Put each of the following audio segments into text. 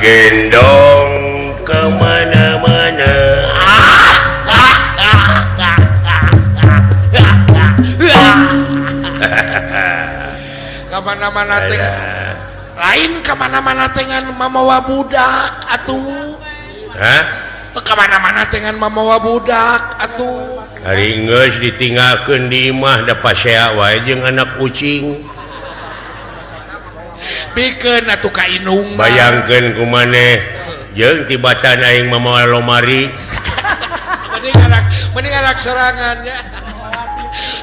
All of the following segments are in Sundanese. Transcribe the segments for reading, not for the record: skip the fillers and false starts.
gendong kemana-mana. Kemana-mana teh lain kemana-mana dengan mamawa budak atuh. Hah? Kemana-mana dengan mamawa budak atuh. Hari geus ditinggalkeun di imah da pasea wae jeung anak kucing. Pikeun atuh ka indung. Bayangkeun kumaneh jeung tibatan aing mamawa lomari. Mending anak serangan ya.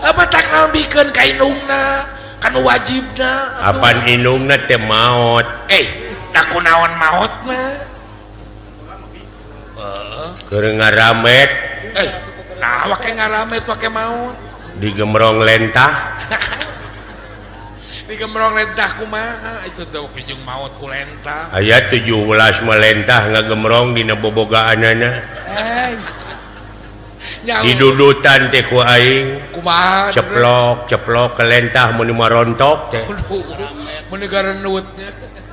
Apa tak naon pikeun ka indungna? Kan wajibna. Apaan indungna teh maot. Da kunaon maot mah? Keur ngaramet. Nah, wake ngaramet pake maut. Digemrong lentah. Digemrong lentah kumaha? Itu tuh kijung maut ku lentah. Aya 17 melentah ngagemrong dina bobogaanana. Didudutan teh ku aing. Kumaha? Ceplok ke lentah mun marontok teh. Mun gareunutnya.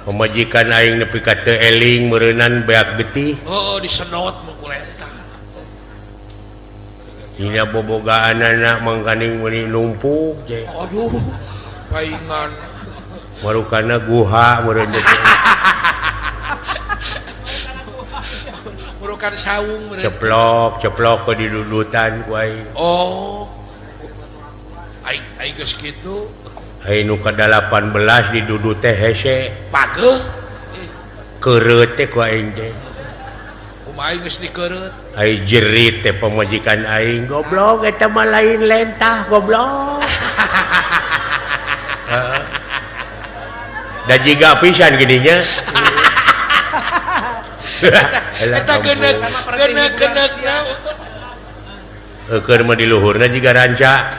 Pemajikan aing nepi ka teu eling meureunan beak getih. Disedot ku lentah. Dina bobogaanana mangkaning meuni numpuk teh. Aduh, paingan. Marukana guha meureun teh. Murukan saung meureun. Ceplok ke didudutan ku aing. Aing geus kitu. Aing nu ka 18 didudut teh hese. Pageuh. Keureut teh ku aing teh. Kumaha aing geus dikeureut? Aing jerit teh pamajikan aing, goblok eta mah lain lentah goblok. Da jiga pisan gininya. Eta geneug-geneugna. Keur mah di luhurna jiga ranca.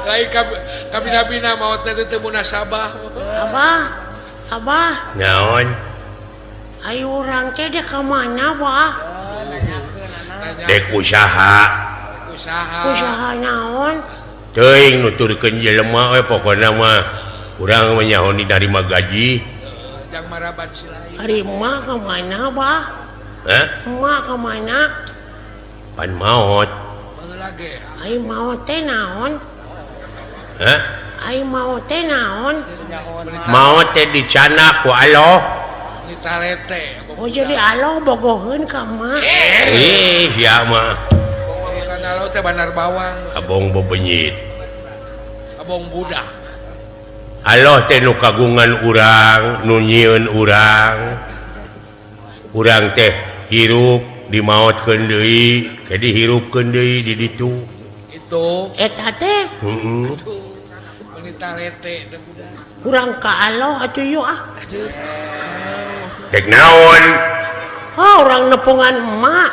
Lain kabina-bina maot teh teu munasabah. Abah, Naon? ayo urang teh dek ka mana, Bah? Dek usaha. Usaha naon? Teuing nuturkeun jelema we pokona mah urang menyaho didarima gaji. Jang maraban si lain. Ari emak ka mana, Bah? Emak ka mana? Pan maot. Baheula ge. Ayo maot teh naon? Ayo maot teh naon? Maot teh dicanak ku Allah. Nitalete. Oh jadi Allah bogoheun ka emak. Sia mah. Kana lo teh banar bawang. Abong bebenyit. Abong budak. Allah teh nu kagungan urang, nu nyieun urang. Urang teh hirup dimaotkeun deui, ke dihirupkeun deui di ditu. Itu. Eta teh Nitalete da budak. urang ka Allah atuh yeuh ah. Dek naon? Urang nepungan emak.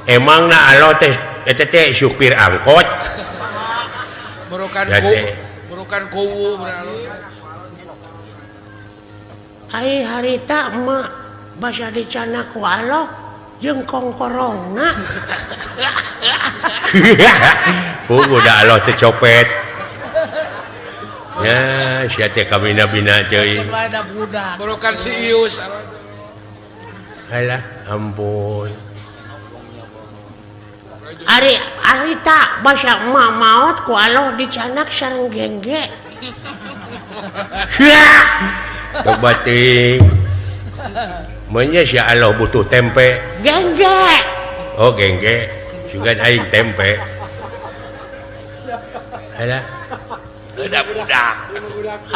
Emang na Allah teh eta teh supir angkot. Merukan kuwu beralo. Ai harita emak basa dicanak ku Allah jeung kongkorongna. Udah Allah teh copet. Ya, sia teh kabina-bina deui. Merukan si Ius. Alah, ampun. Ari arita basa emak maot ku Allah dicanak sareng gengge. Coba ting. Menya si Allah butuh tempe. Gengge. Oh, gengge. Sugan aing tempe. Alah. Ada budak.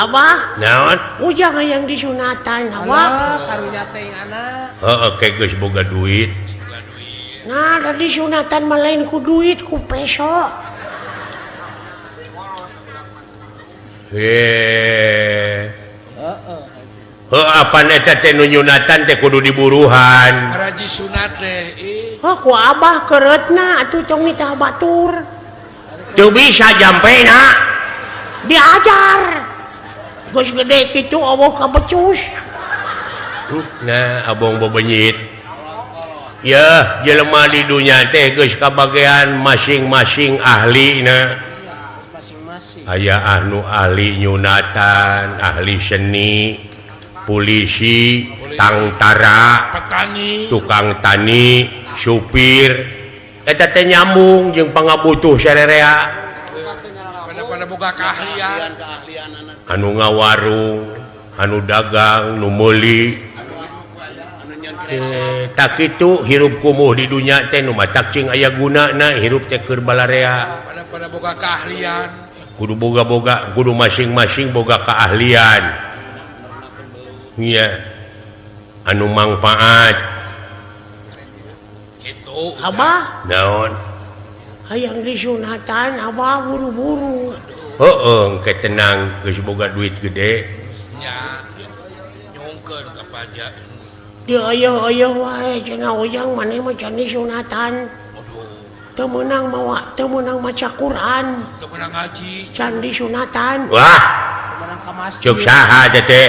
Abah, Naon? ujang yang disunatan, Abah. Karunya teh anak. Heeh, geus boga duit. Nah, dari sunatan mah lain ku duit, ku peso. Apaan eta teh nu nyunatan teh kudu diburuhan. Raji sunat teh. Ku Abah keretna atuh tong mitah batur. Teu bisa jampena. Diajar. Geus gede kitu Allah ka becus. Nah, abong bebenyit. Ya, jelema di dunia teh geus kabagean masing-masing ahlina. aya anu ahli nyunatan, ahli seni, polisi, tangtara, petani, tukang tani, supir, eta teh nyambung jeung pangabutuh sarerea. pada boga keahlian. Anu ngawarung, anu dagang, nu meuli. Tak kitu hirup kumuh di dunya teh nu matak cing aya gunana hirup teh keur balarea. Pada boga keahlian. Kudu boga-boga, kudu masing-masing boga keahlian. Iya. Anu manfaat. Gitu. Abah Naon? hayang disunatan abah buru-buru. Heeh, engke tenang geus boga duit gede. Ya. Nyongkeun ka pajak. Dia ayah wae cenah ujang maneh mah can disunatan. Teu meunang maca Quran, Teu menang ngaji. can disunatan. Wah, cuk saha teh?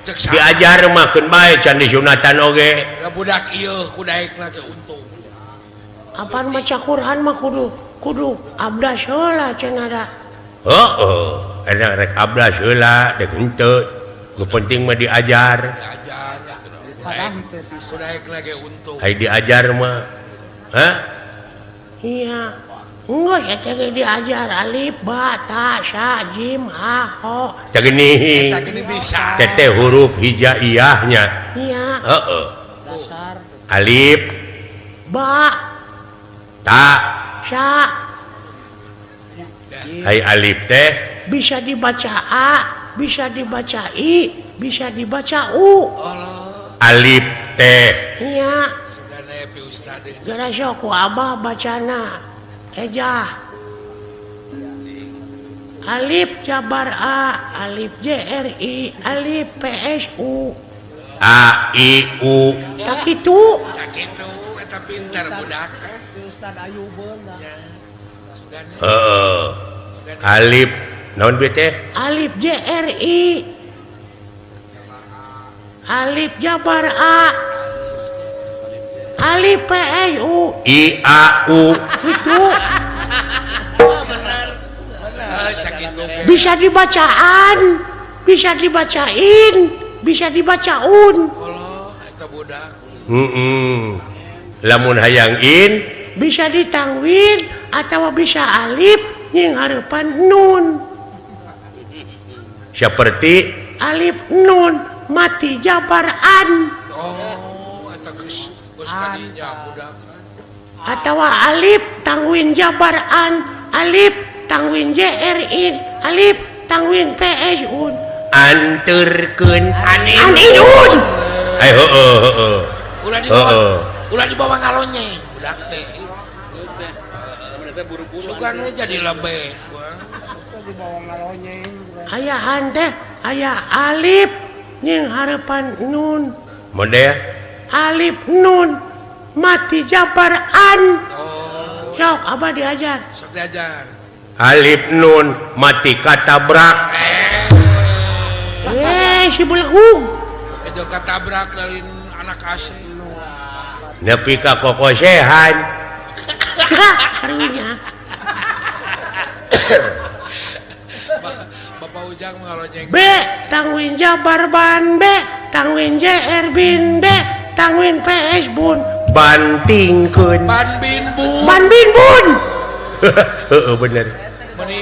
Cek saha. Diajar mah keun bae can disunatan oge. Da budak ieu kudaekna ge untung. Apaan maca Quran mah kudu abdas heula cenah da. Heeh, ada rek ablas heula dek henteu. Nu penting mah diajar. Diajar. Kudaekna ge untung. Ai diajar mah. Hah? Iya. Enggeus eta ge diajar alif, ba, ta, sa, jim, ha, ho. Cak geuning. Eta gini bisa. Teh huruf hijaiyahnya. Iya. Heeh. Alif, Ba, ta, sa, hai alif teh bisa dibaca A, bisa dibaca I, bisa dibaca U. Allah. alif teh Iya. Sugana pi ustad. Gara sok ku abah bacana. Ejah. Alif jabar A, alif JRI, alif PSU. a i u. Tak itu. Ya kitu eta pinter budak. Ya. Sugana. Heeh. Alif naon bieu teh? Alif JRI, alif jabar A, alif PSU. I a u. Itu Sakitu ge. bisa dibacaan, bisa dibacain, bisa dibacaun. Allah eta budak. Lamun hayang in Bisa ditangwin atau bisa alif yang harapan nun. seperti Alif nun mati jabaran Oh, eta geus kadinya budak. atau alif tangwin jabaran, alif tangwin JRI, alif tangwin PSU. anterkeun Aniun. ai heeh. Ulah dibawa ngalonye budak teh. Sugan we jadi lebih. Ayahan teh aya alif yang harapan nun. Model Alif nun mati jabaran. Oh, Sok abah diajar. sok diajar. alif nun mati katabrak. Si belegu. Itu katabrak dari anak asing. Nepi ka kokosehan. Karunya. Bapak Ujang ngalonye. B tangwin jabar ban, B tangwin JR bin, B tangwin PS bun. Bantingkeun. Ban bin bu. Ban bin bun. Heeh bener. Meni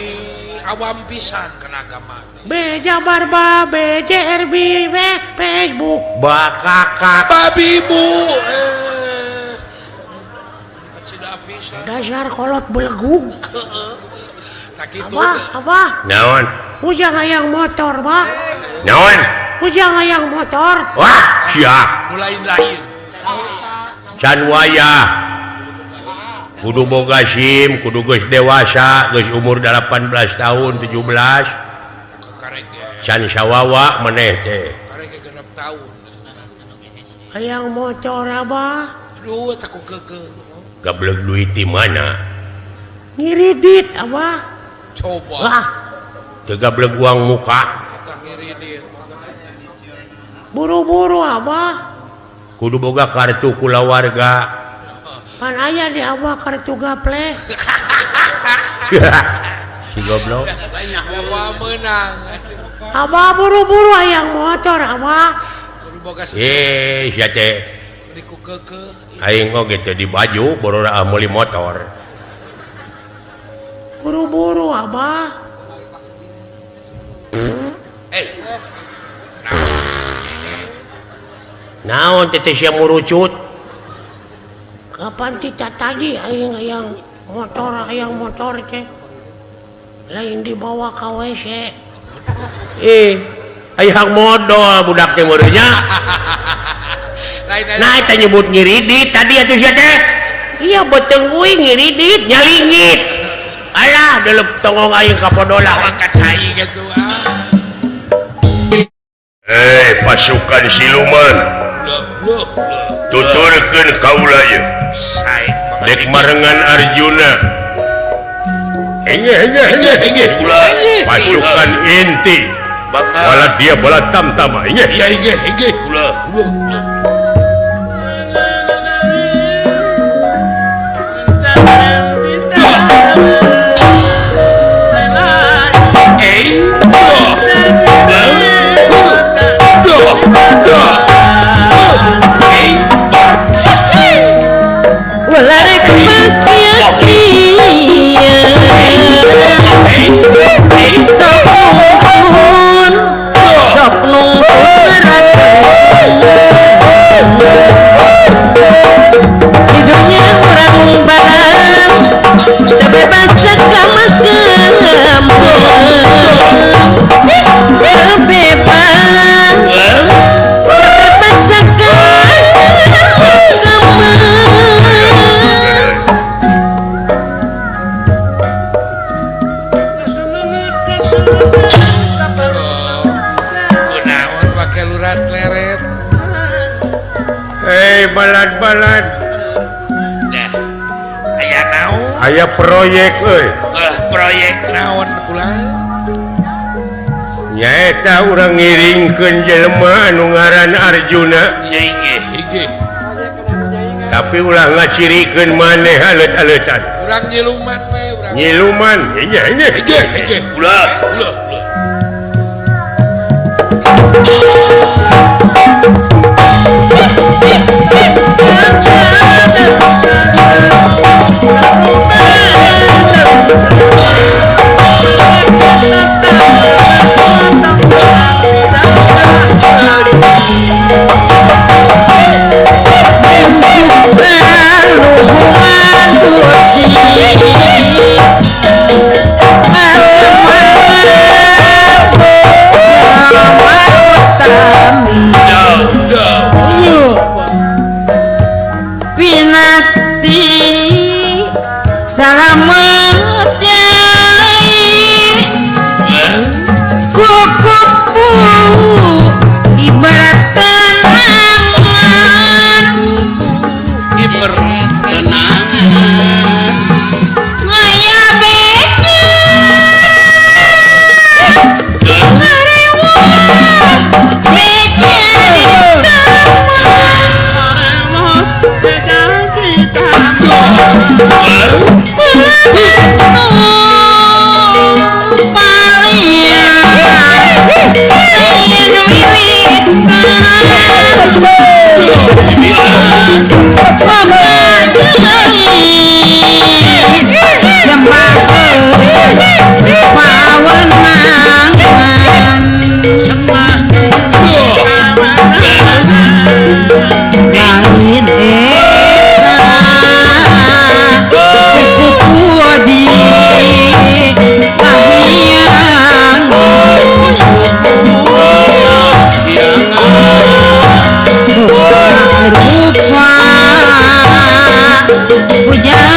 awam pisan kana agama. B jabar ba, B JR B, B PS bu. Bakakak. Babi bu. Kecida pisan. Dasar kolot belegu. Tak kitu. Apa? Naon? Ujang hayang motor, Pak. Naon? Ujang hayang motor. Wah, sia. Nu lain-lain. Can wayah. Kudu boga SIM, kudu geus dewasa, geus umur 18 tahun, 17. Karege. Can sawawa maneh teh. Karege genep tahun. Hayang motor, Abah. Duh, tak ku keke. Gablek duit di mana? Ngiridit, Abah. Coba. Wah, Teu gablek uang muka. Tak ngiridit. buru-buru, Abah. Kudu boga kartu kulawarga. Pan aya di Abah kartu gaple. goblok. Wah menang. Abah buru-buru hayang motor abah. Kudu boga Sia teh diku keke. aing oge teh di baju borora meuli motor. Buru-buru abah. Naon teh sia murucut? Kapan kita tadi hayang motor teh. Lain dibawa ke WC. Hayang modal budak teh meureun nya. Nah eta nyebut ngiridit tadi atuh sia teh. Iya beuteung euy ngiridit nyalingit. Alah delep tongong aing ka podola. Kacai gitu Pasukan siluman. Tuturkeun kaula ye. Dek marengan Arjuna. Henge kula. Pasukan inti. Bala dia bala tamtama. Henge kula. Balad aya naon aya proyek proyek naon kula nyaeta urang ngiringkeun jelema anu ngaran Arjuna tapi ulah ngacirikeun maneh alet-aletan urang nyiluman we urang nyiluman kula Hujan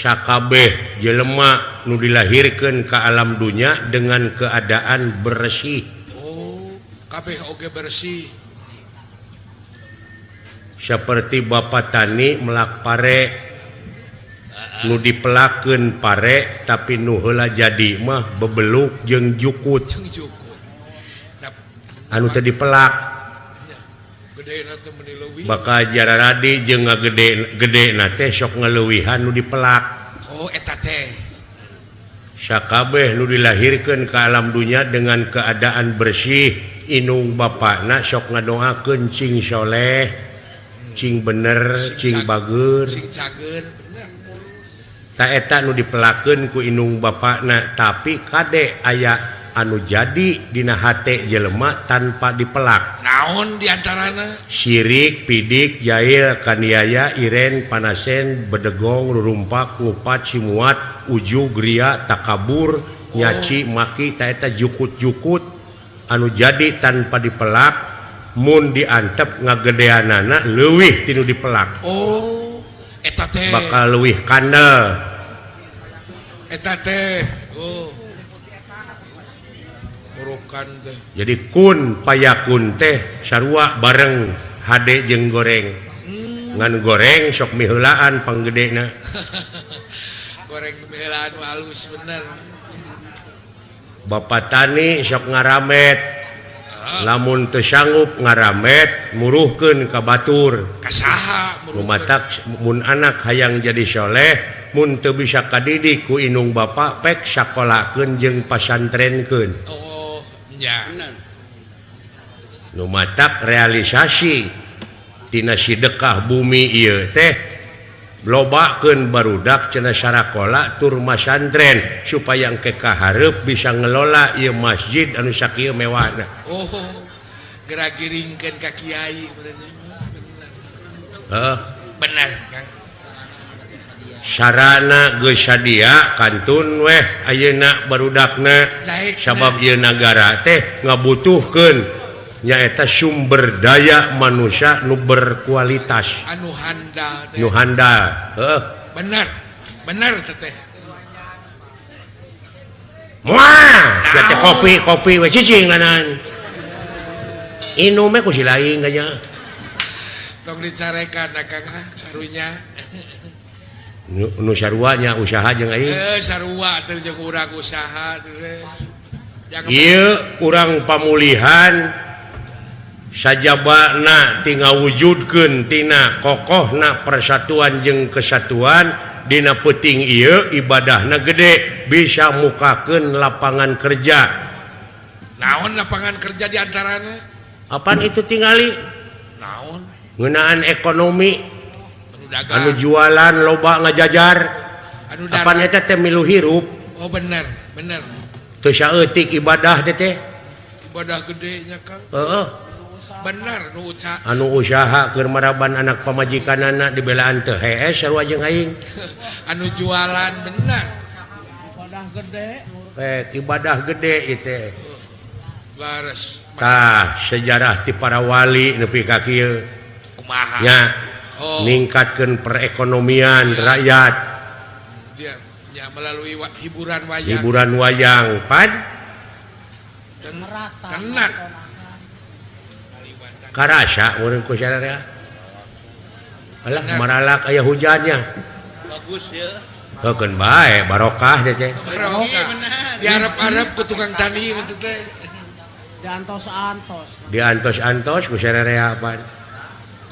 Sakabeh jelema nu dilahirkeun ke alam dunya dengan keadaan bersih. Oh, kabeh oge bersih. Seperti Bapak Tani melak pare nu dipelakeun pare tapi nu heula jadi mah bebeluk jeung jukut. Jeung jukut. Anu teu dipelak Gedena teh meuni leuwih. bakal jararadi jeung ngagede-gedena teh sok ngaleuwihan nu dipelak. Oh, eta teh. Sakabeh nu dilahirkeun ke alam dunya dengan keadaan bersih, inung bapakna sok ngadoakeun cing soleh, cing bener, cing bageur. Sing cager bener. Ta eta nu dipelakeun ku inung bapakna, tapi kade aya anu jadi dina hate jelema tanpa dipelak. Naon diantarana? Sirik, pidik, jahil, kaniaya, iren, panasen, bedegong, rurumpak, ngupat, simuat, uju, gria, takabur, nyaci, maki, ta eta jukut-jukut anu jadi tanpa dipelak, mun diantep ngagedeanana leuwih tinu dipelak. Oh, eta teh. Bakal leuwih kandel. Eta teh. Oh. Murukan teh. Jadi kun payakun teh sarua bareng hade jeung goreng. Ngan goreng sok miheulaan panggedena. Goreng miheulaan halus bener. Bapak Tani sok ngaramet. Lamun teu sanggup ngaramet muruhkeun ka batur. Kasaha muruhkeun. Lumatak mun anak hayang jadi soleh, mun teu bisa kadidik ku inung bapak pek sakolahkeun jeung pasantrenkeun. Oh, nya. Lumatak realisasi tina sedekah bumi ieu teh lobakeun barudak cenah sarakola tur masantren supaya engke kahareup bisa ngelola ieu masjid anu sakieu mewahna. Oh, gerak giringkeun ka kiai bener. Bener, Kang. Sarana geus sadia kantun weh ayeuna barudakna sabab ieu nagara teh ngabutuhkeun nyaeta sumber daya manusia nu berkualitas Anu handal teh. nu handal. Bener. Bener teh. Moal sia kopi we cicing lanan. Inum ku si lain kanya. Tong dicarekan Kang karunya. Nu sarua usaha jeung aing. Sarua teh jeung urang usaha teh. Ieu urang pamulihan sajabana tinggal wujudkeun tina kokohna persatuan jeung kesatuan dina peuting ieu ibadahna gede bisa mukakeun lapangan kerja. Naon lapangan kerja diantarana? Apaan itu tingali? Naon? Ngeunaan ekonomi Dagang. anu jualan loba ngajajar Anu apaan eta teh milu hirup Oh bener. teu saeutik ibadah teh Ibadah gede nya Kang. heeh Bener nu uca. anu usaha keur maraban anak pamajikanana dibelaan teu hees sarua jeung aing Anu jualan bener. ibadah gede ieu Laras. tah sejarah ti para wali nepi ka kieu Kumaha? nya Oh. ningkatkeun perekonomian rakyat Dia melalui hiburan wayang pan Tenan. karasa urang ku sadaya alah maralak aya hujannya Bagus ya. Heukeun bae barokah teh Barokah. Diarep-arep ku tukang tani itu teh. Diantos-antos ku sadaya pan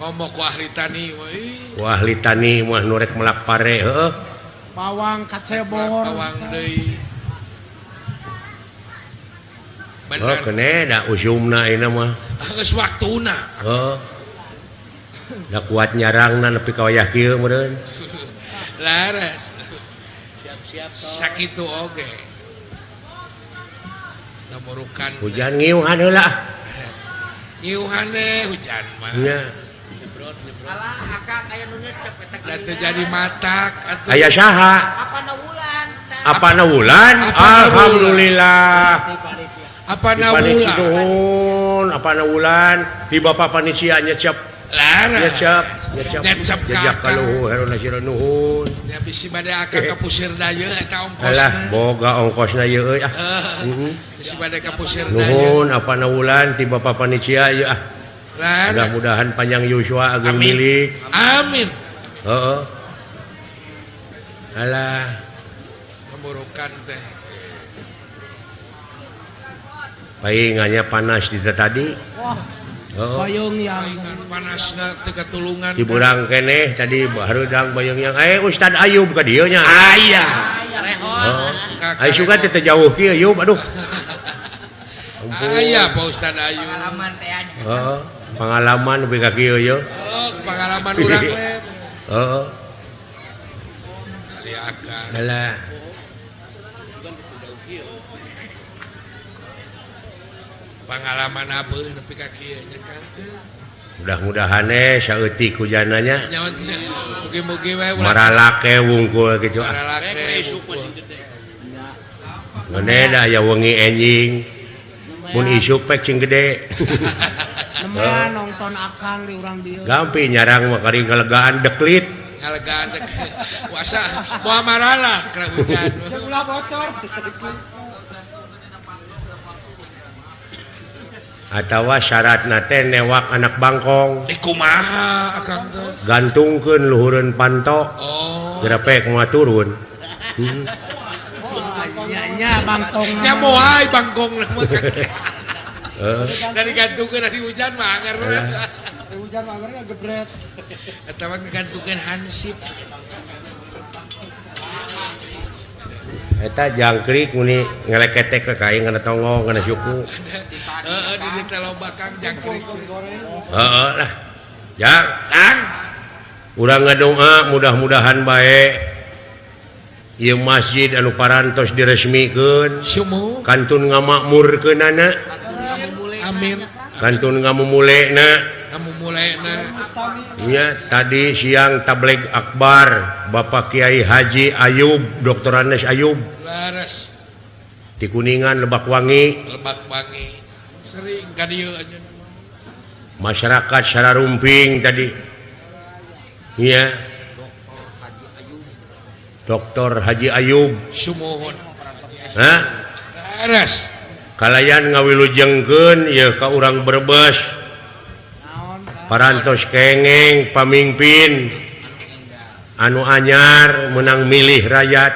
Ngomong ku ahli tani wah ahli tani mah nu rek melak pare heueuh pawang kacebor Awang deui. oh Bener. kene da usumna ayeuna mah Geus waktuna. heuh da kuat nyarangna nepi ka wayah kieu meureun Laras. Siap-siap. Sakitu oge. namurukan hujan ngiuhan heula ngiuhan deh hujan mah nya da teu jadi matak atuh aya saha apana wulan alhamdulillah apana panitia wulan nuhun apana wulan di bapak panitia nyecep lara nyecep nyecep jejak ka kaluhur haruna sira nuhun ya bisi bade akang ka pusir daya eta alah ongkosna boga ongkosna ye euy bisi bade ka pusir daya nuhun apana wulan ti bapak panitia ye lara mudah-mudahan panjang yuswa ageung Amin. milik amin heeh alah namurukan teh paingannya panas di tadi Bayung yang paingan panasna teu katulungan di burang keneh tadi bareudang bayang yang Ustad Ayub ka dieu nya aya ai suka teh jauh kieu Ayub aduh aya Pak Ustad Ayu heeh pengalaman nepi ka kieu ye pengalaman urang we heeh ari akang alah pengalaman abeuh nepi ka kieu nya kan mudah-mudahan saeutik hujananya nyawa mugi-mugi we ulah maralake wungkul gitu para laki ngene da aya wengi enjing mun isuk pek cing gede namanya nonton akang di urang dia. gampi nyarang mah kari ngalegaan deklit ngalegaan teh puasa moal marala kena hujan Ulah bocor. atawa syaratna teh newak anak bangkong di kumaha akang teh gantungkeun luhureun panto oh geura pek moal turun Nya bangkong. nya moal bangkong mah heeh dari gantungkeun dari hujan mah anger we Hujan mangarnya gebret. eta mah ngagantungkeun hansip eta jangkrik muni ngeleketek ke kain kana tongong kana suku heeh di dieu teh loba Kang jangkrik heeh lah jang Kang urang ngadoa mudah-mudahan bae ieu masjid anu parantos diresmikeun sumuh kantun ngamakmurkeunana amin kantun ngamumulena kamu mulaina nya tadi siang tabligh akbar Bapak Kiai Haji Ayub Dr. Anes Ayub laras di Kuningan Lebak Wangi Lebak Wangi sering ka dieu aja masyarakat secara rumping tadi nya Dr. Haji Ayub sumuhun laras kalayan ngawilujengkeun ya ka urang Brebes parantos kengeng pamimpin anu anyar menang milih rakyat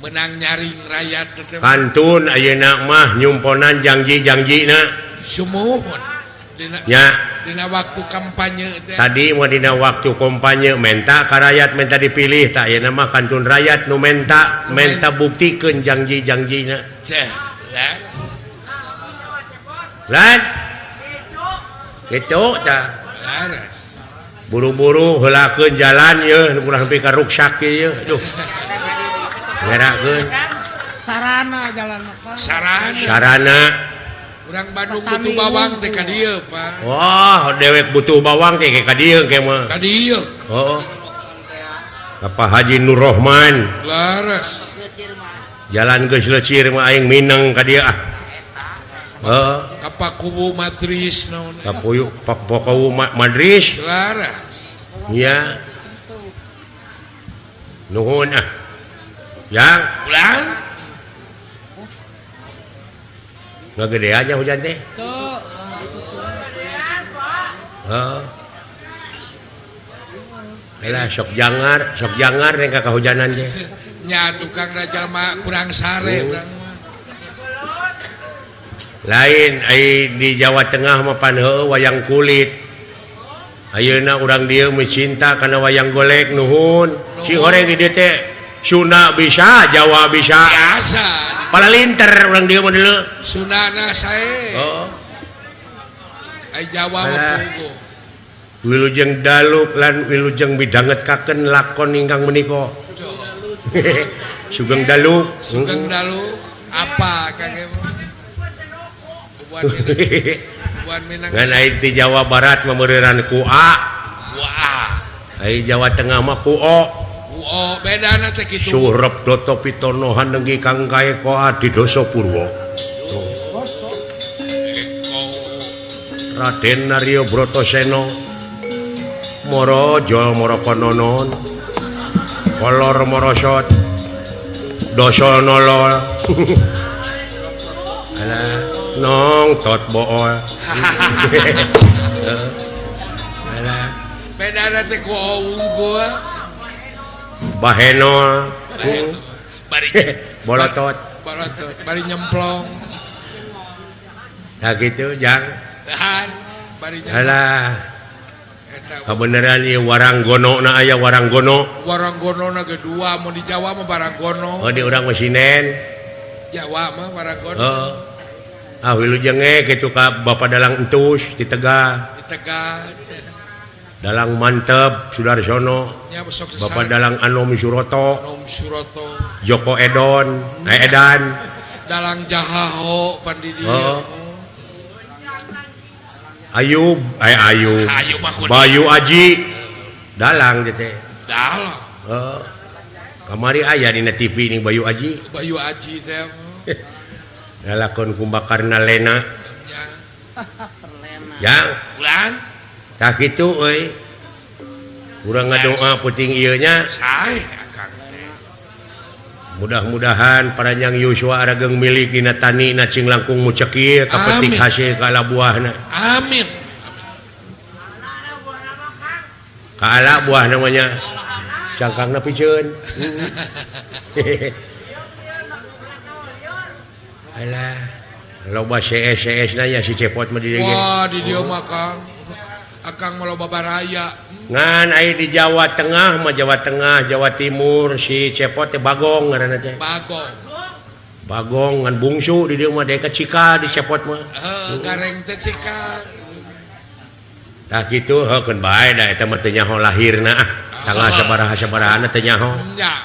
menang nyaring rakyat kantun ayeuna mah nyumponan janji-janjina sumuhun nya dina waktu kampanye teh tadi mah dina waktu kampanye menta ka rakyat menta dipilih tak ayeuna mah kantun rakyat nu menta buktikeun janji-janjina teh lan gitu tah laras buru-buru heulakeun jalan ye nu kurang nepi ka ruksak ye aduh ngerakeun Sarana jalan apa? sarana urang Bandung butuh bawang teh ka dieu Pak wah dewek butuh bawang teh ka dieu ke mah ka dieu oh apa Haji Nur Rahman laras jalan geus leucir mah aing mineng ka dieu ah heeh ka Pakuwu Matris naon kapuyu Pakuwu Madris laras nya nuhun ah yang ulang ngagede aja hujan teh Tuh. heeh Elah sok jangar nih kakak hujanan teh nya tukang rajal mah kurang sare urang mah lain ai di Jawa Tengah mah pan heueuh wayang kulit ayeuna urang dieu mencinta kana wayang golek nuhun si goreng di dieu teh Sunda bisa Jawa bisa biasa pala linter urang dieu mah deuleu sunana sae oh ai Jawa mah puguh wilujeng daluk lan wilujeng midangetaken lakon ingkang menika sugeng daluk sugeng dalu Apa kage buan Minang ngan aya di Jawa Barat memeureran ku A wah aya Jawa Tengah mah ku O bedana teh kitu surep doto pitono handenggi kang kae koa di doso purwo Raden Naryo Brotoseno moro jol moro kononon kolor morosot doso nolol alah nong tot bool alah bedana teh ku unggul bahenol bari bolotot bari nyemplong nah gitu jang tahan bari nyemplong alah eta kebeneran ieu waranggono na aya waranggono waranggono kedua mau di Jawa mah baranggono oh di urang mesinen Jawa mah waranggono oh wilu jenge kitu ka Bapak Dalang Entus di Tegal di Tegal Dalang Mantep Sudarsono nya besok Bapak Dalang Anom Suroto Nom Suroto Joko Edan Dalang Jahaho pandidieu oh. Ayub Ayub mah kudu Bayu Aji Dalang teh dalang oh. Kamari aya dina TV nih Bayu Aji Bayu Aji teh ngalakon kumbakarna Lena nya yang bulan tak kitu euy urang ngadoa puting ieu nya sae akang teh mudah-mudahan paranjang Yuswa arageng milik dina tani na cing langkung mucek ieu kapetik Amin. hasil kala buahna amin kaala buah namanya cangkangna piceun alah loba CS na ya si Cepot mah di dieu wah di dieu mah akang mah loba baraya ngan aya di Jawa Tengah mah Jawa Tengah Jawa Timur si Cepot teh Bagong ngaranna teh Bagong ngan bungsu di dieu mah deka Cika di Cepot mah gareng teh Cika tah kitu heukeun bae da eta mah teu nyaho lahirna tanggal sabaraha-sabarahana teu nyaho nya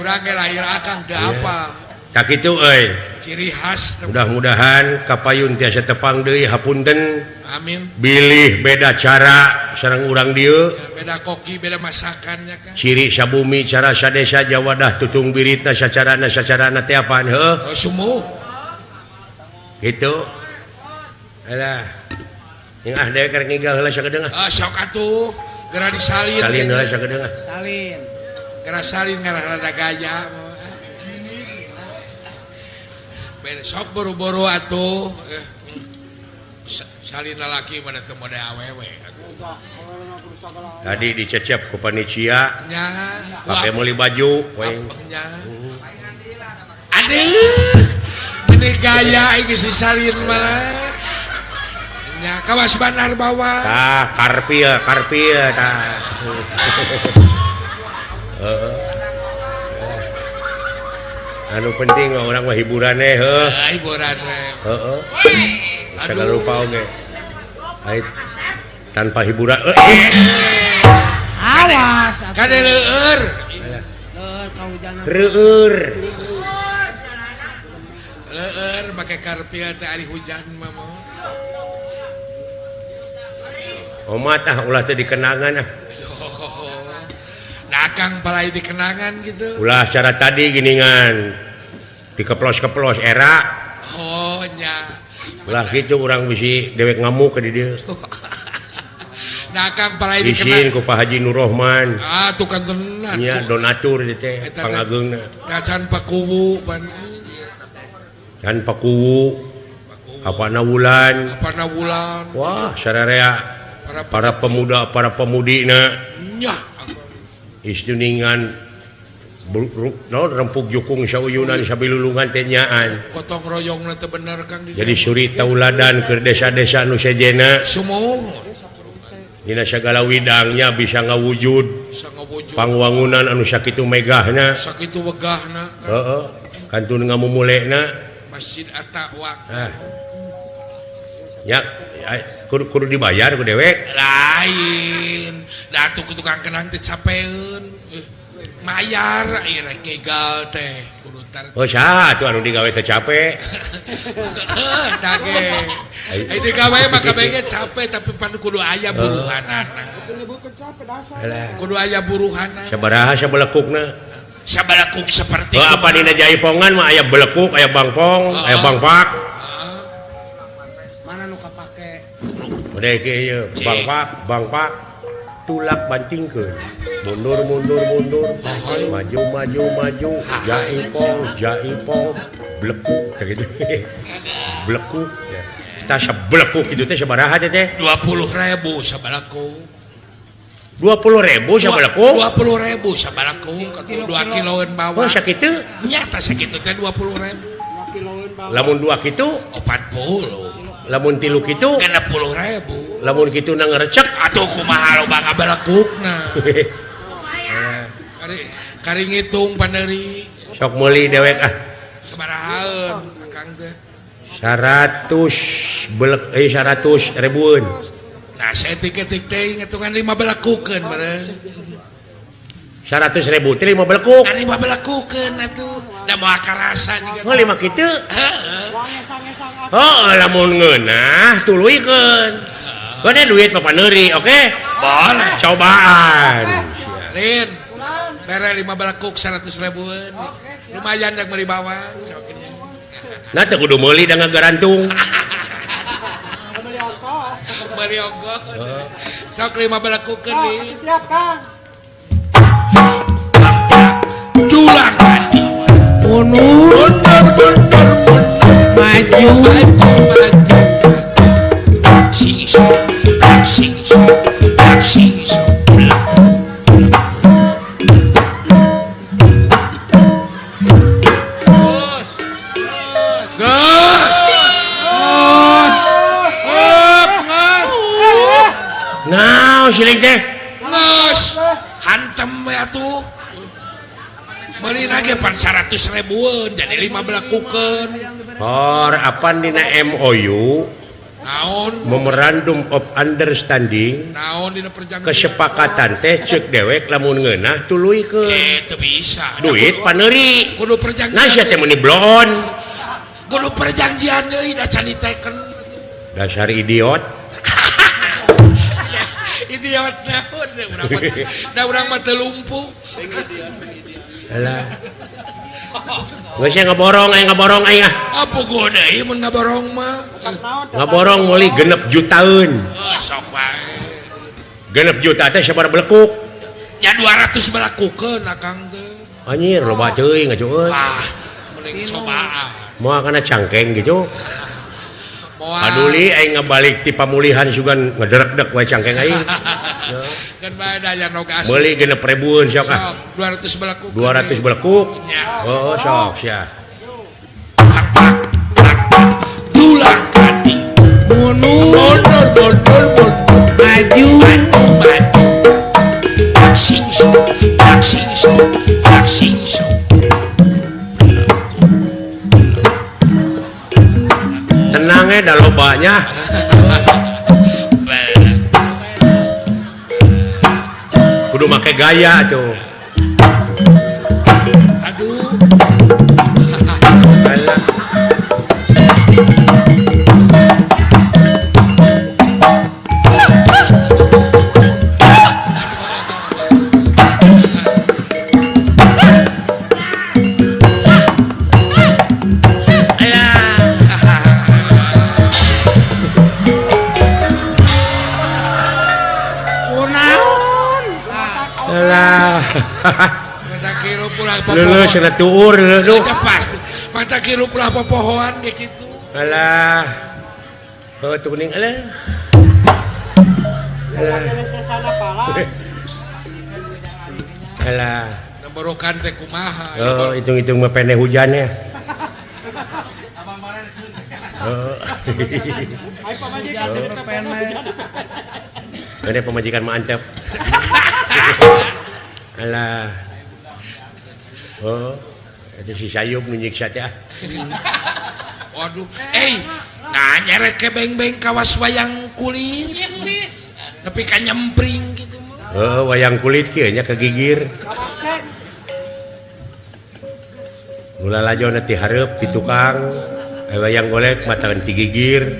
urang ge lahir akang teh apa tah kitu euy ciri khas mudah-mudahan kapayun tiasa tepang deui hapunten amin bilih beda cara sareng urang dieu beda koki beda masakannya kan ciri sabumi cara sadesa Jawa dah tutung biritna sacarana teh apaan heuh sumuh gitu alah yang dek karek ngigah heula sakedeung sok atuh geura disalin salin heula sakedeung Salin. geura salin ngaranna rada gaya sok buru-buru atuh salin lalaki pada teu mode awewe tadi dicecep ku panitia nya pakai meuli baju poe nya aduh ini gaya iki si salin mana nya kawas banar bawah tah karpil tah anu penting mah urang mah hiburan heuh hiburan we heeh segala rupa oge ait tanpa hiburan Awas. kade leueur Kaujanan. reueur make karpil teh ari hujan mah Oma tah ulah teh dikenangan Nakang palai dikenangan gitu. Ulah cara tadi giningan dikeplos-keplos era. Oh nya. Ulah gitu urang bisi dewek ngamuk ka di dieu. Nakang palai Isin dikenangan. ku Pak Haji Nur Rahman. Ah tukang tenan. Nya donatur ieu teh pangageungna. Kacan pakuwu pan. Can pakuwu. Apana wulan. Apana wulan. Wah, sararea para pemuda, para pemudina. Nya. Istuningan rempuk jukung sauyunan sabilulungan teh nyaan. Gotong royongna teh bener Kang. Jadi suri tauladan ke desa-desa nu sejena. Sumuh. Dina sagala widangnya bisa ngawujud. Bisa ngawujud. Pangwangunan anu sakitu megahna. Sakitu wegahna. Heeh. Kantun ngamumulekna. Masjid At-Taqwa. Ya, kudu dibayar ku dewek. Lain. Datu ku tukang kenang teh capeun. Mayar rek ngegal teh kudu Oh sah atuh anu digawe teh capek. Dage. Digawe mah kabeh capek tapi pan kudu aya buruhanana. Kudu aya buruhanana. Sabaraha sabelekukna? Sabelekuk seperti apa dina jaipongan mah aya belekuk, aya bangpong, aya bangpak. Mana nu kapake? Udah ieu bangpak tulak bantingkeun. Mundur maju jaipong blekuk gitu. Blekuk kita sabelekuk kitu teh sabaraha teh 20.000 sabelekuk 20.000 sabelekuk 20.000 sabelekuk 2 kiloan bawah oh sakitu nyata sakitu teh 20.000 lamun 2 kitu 40 lamun 3 kitu 60.000 lamun kitu na ngarecek atuh kumaha loba ngabelekukna kari ngitung paneri sok meuli dewek sabarahaeun akang teh 100 ribuan nah saya tik-tik teh ngitungan 5 belekukeun meureun 100.000 teh 5 belekuk 5 belekukeun atuh da moal karasa juga oh 5 kitu oh lamun ngeunah tuluykeun kode duit mah paneuri oke boleh cobaan Lin bere 5 belekuk 100.000 lumayan yang meuli bawang nah teu kudu meuli da ngagarantung meuli ongkos sok 5 belekukeun nih Siap, Kang. dulang hati Mundur, maju, singso nah siling teh nges hantem ya tuh beli lagi pan 100.000 jadi 5 belekukeun apa dina MOU naon Memorandum of Understanding naon dina perjanjian kesepakatan teh ceuk dewek lamun ngeunah tuluykeun teu bisa duit paneuri kudu perjanjian nah sia teh meuni blon kudu perjanjian deui da can diteken dasar idiot idiot naon da urang mah teu lumpuh alah geus ngaborong aing apa goda ieu mun ngaborong mah ngaborong meuli 6 jutaan sok wae 6 juta teh sabar belekuk nya 200 belekukeun akang teh anjir loba ceuing ngacueun mending cobaan moal kana cangkeng gitu moal paduli aing ngabalik ti pamulihan sugan ngederek-dek wae cangkeng aing kan bae daya nu kasih meuli 6.000 sok 200 belekuk 200 belekuk oh sok sia dulang hati mundur maju, singso tenang da lobanya kudu make gaya tuh aduh alah mata kira pula leuleus cenah tuur leuleus pasti mata kira pula popohoan kayak gitu alah oh tuh kuning alah alah namborokan teh kumaha oh hitung-hitung mah pendek hujannya oh ada pemajikan mah antep alah oh itu si sayup nyiksa teh waduh nah nyeret ke beng-beng kawas wayang kulit tapi kan nyempring gitu mah oh wayang kulit kieu nya kegigir ulah lajo nanti hareup di tukang wayang golek matakan tigigir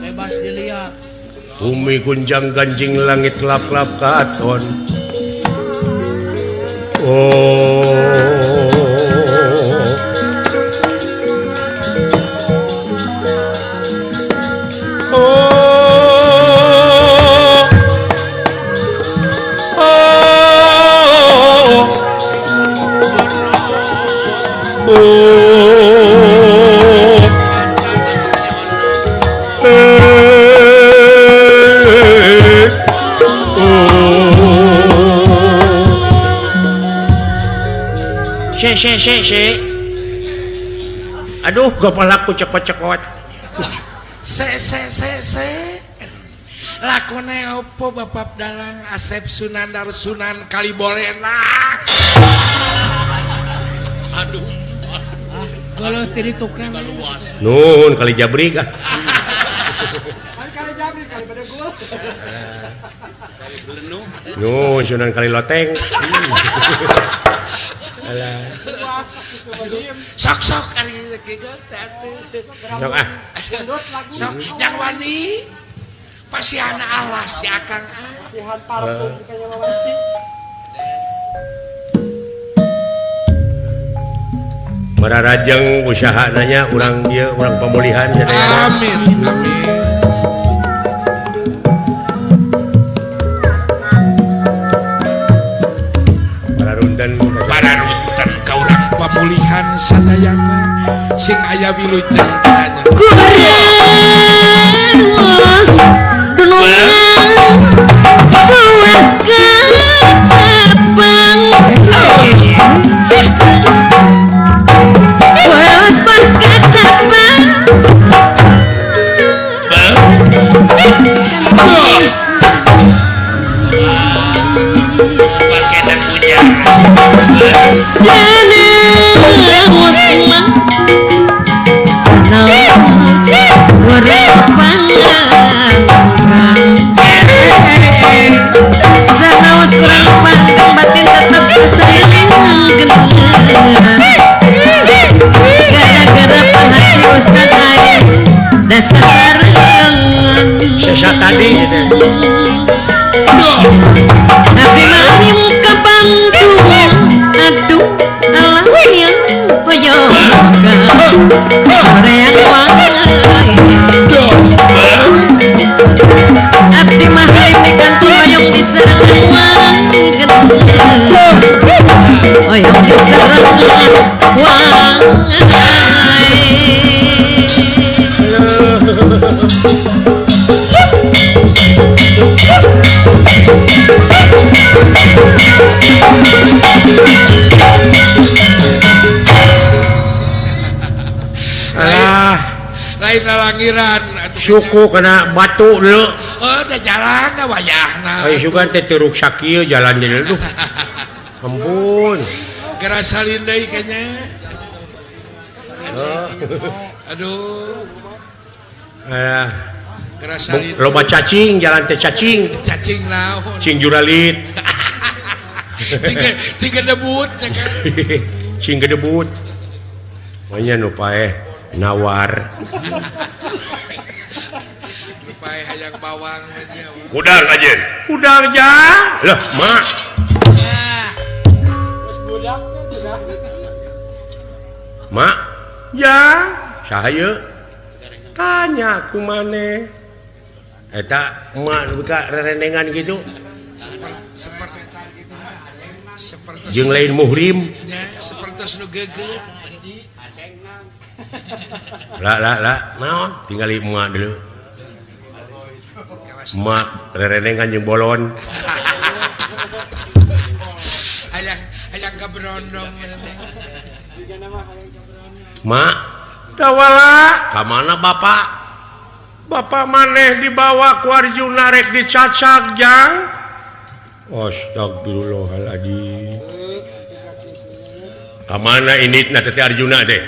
Bebas dilihat. bumi gunjang ganjing langit lap-lap katon Aduh, kepalaku cekot-cekot. Se. Lakone opo Bapak Dalang Asep Sunan Darsunan Kalibolena. Aduh. Kalau tadi tuken. Nun kali jabrik ah. Kali jabrik kali pada gua. Nun Sunan kali loteng. Alah. Sok ari kieu Sok ah. Sok jang wani. Pasiana alas si Akang Si hantar kayaknya mawanti. Mararajeng usaha nanya urang dia urang pemulihan sadaya. Amin. Pararuntan ka urang pemulihan sadayana sing aya wilujeng tanya. Kurewas dunungan buat kacapang Kurewas berkatapang Bagenang punya Sana wasma Sana Sana was kurang pandang batin tetap sesayang gara-gara pahati ustad lain dasar Sesa tadi tapi manim ke bantu aduh alah yang hoyoga koreang wangi abdi mah ini kantor oyong diserang oyong diserang lain langiran suku kena batu dulu. udah jalan wayahna Ayo juga teh teruk sakieu jalan jadi dulu. Ampun. kerasa lindai kayaknya aduh kerasa lindai Loba cacing jalan teh cacing. cacing naon Cing juralit. cing gedebut ya kan Cing gedebut. Manya nu paeh nawar. pae hayang bawang aja Udang aja. Udang aja. Lah, mak. Mak, ya, saya tanya ku maneh. Eta mak buka rerendengan gitu. seperti Jeung lain muhrim. seperti nu geget Lah, naon? Tinggali emak dulu. Emak rerendengan jeung bolon. hayang keberondong Mak, dawala, ka mana bapak? Bapak maneh dibawa ku Arjuna rek dicacak jang. Astagfirullahaladzim. Ka mana ini teh Arjuna teh?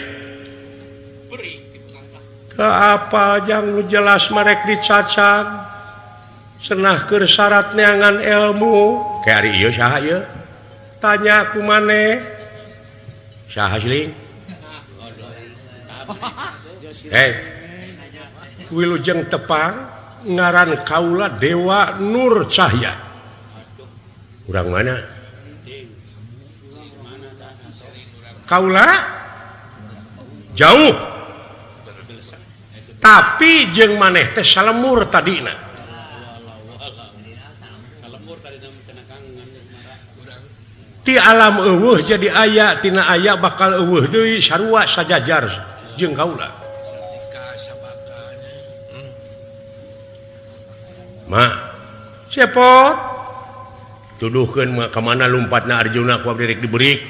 Ka apa jang nu jelas marek dicacak. Senah keur syarat neangan ilmu. Kayak ari ieu saha ieu? Tanya ku maneh. Hasling Wilujeng tepang ngaran kaula Dewa Nur Cahya kurang mana kaula jauh tapi jeung maneh teh salemur tadina ti alam eueuh jadi aya tina aya bakal eueuh deui sarua sajajar jeung kaula mak cepot tuduhkeun mah ka mana lumpatna Arjuna ku abdi rek dibeurik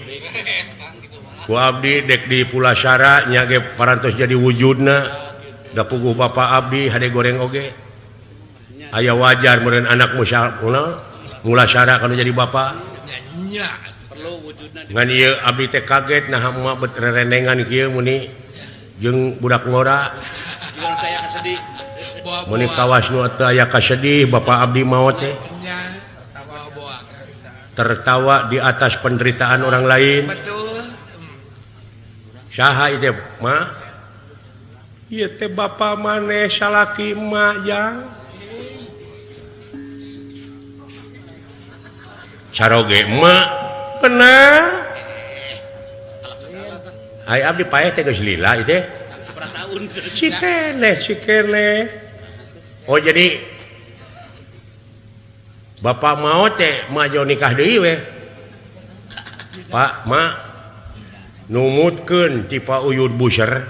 ku abdi dek di Pulasara nya ge parantos jadi wujudna da puguh bapa abdi hade goreng oge aya wajar meureun anak Mulasara kana jadi bapa nya ngan ieu abdi teh kaget nah mah bet rerendengan kieu muni jeung budak ngora muni kawas nu teu aya kasedih bapa abdi maot teh tertawa di atas penderitaan orang lain betul saha ieu mah ieu teh bapa maneh salaki emak jang caroge emak bener ai abdi paeh teh geus lila ieu teh cikene oh jadi bapak mau teh majo nikah deui we Pak Ma numutkeun ti Pak Uyud Busser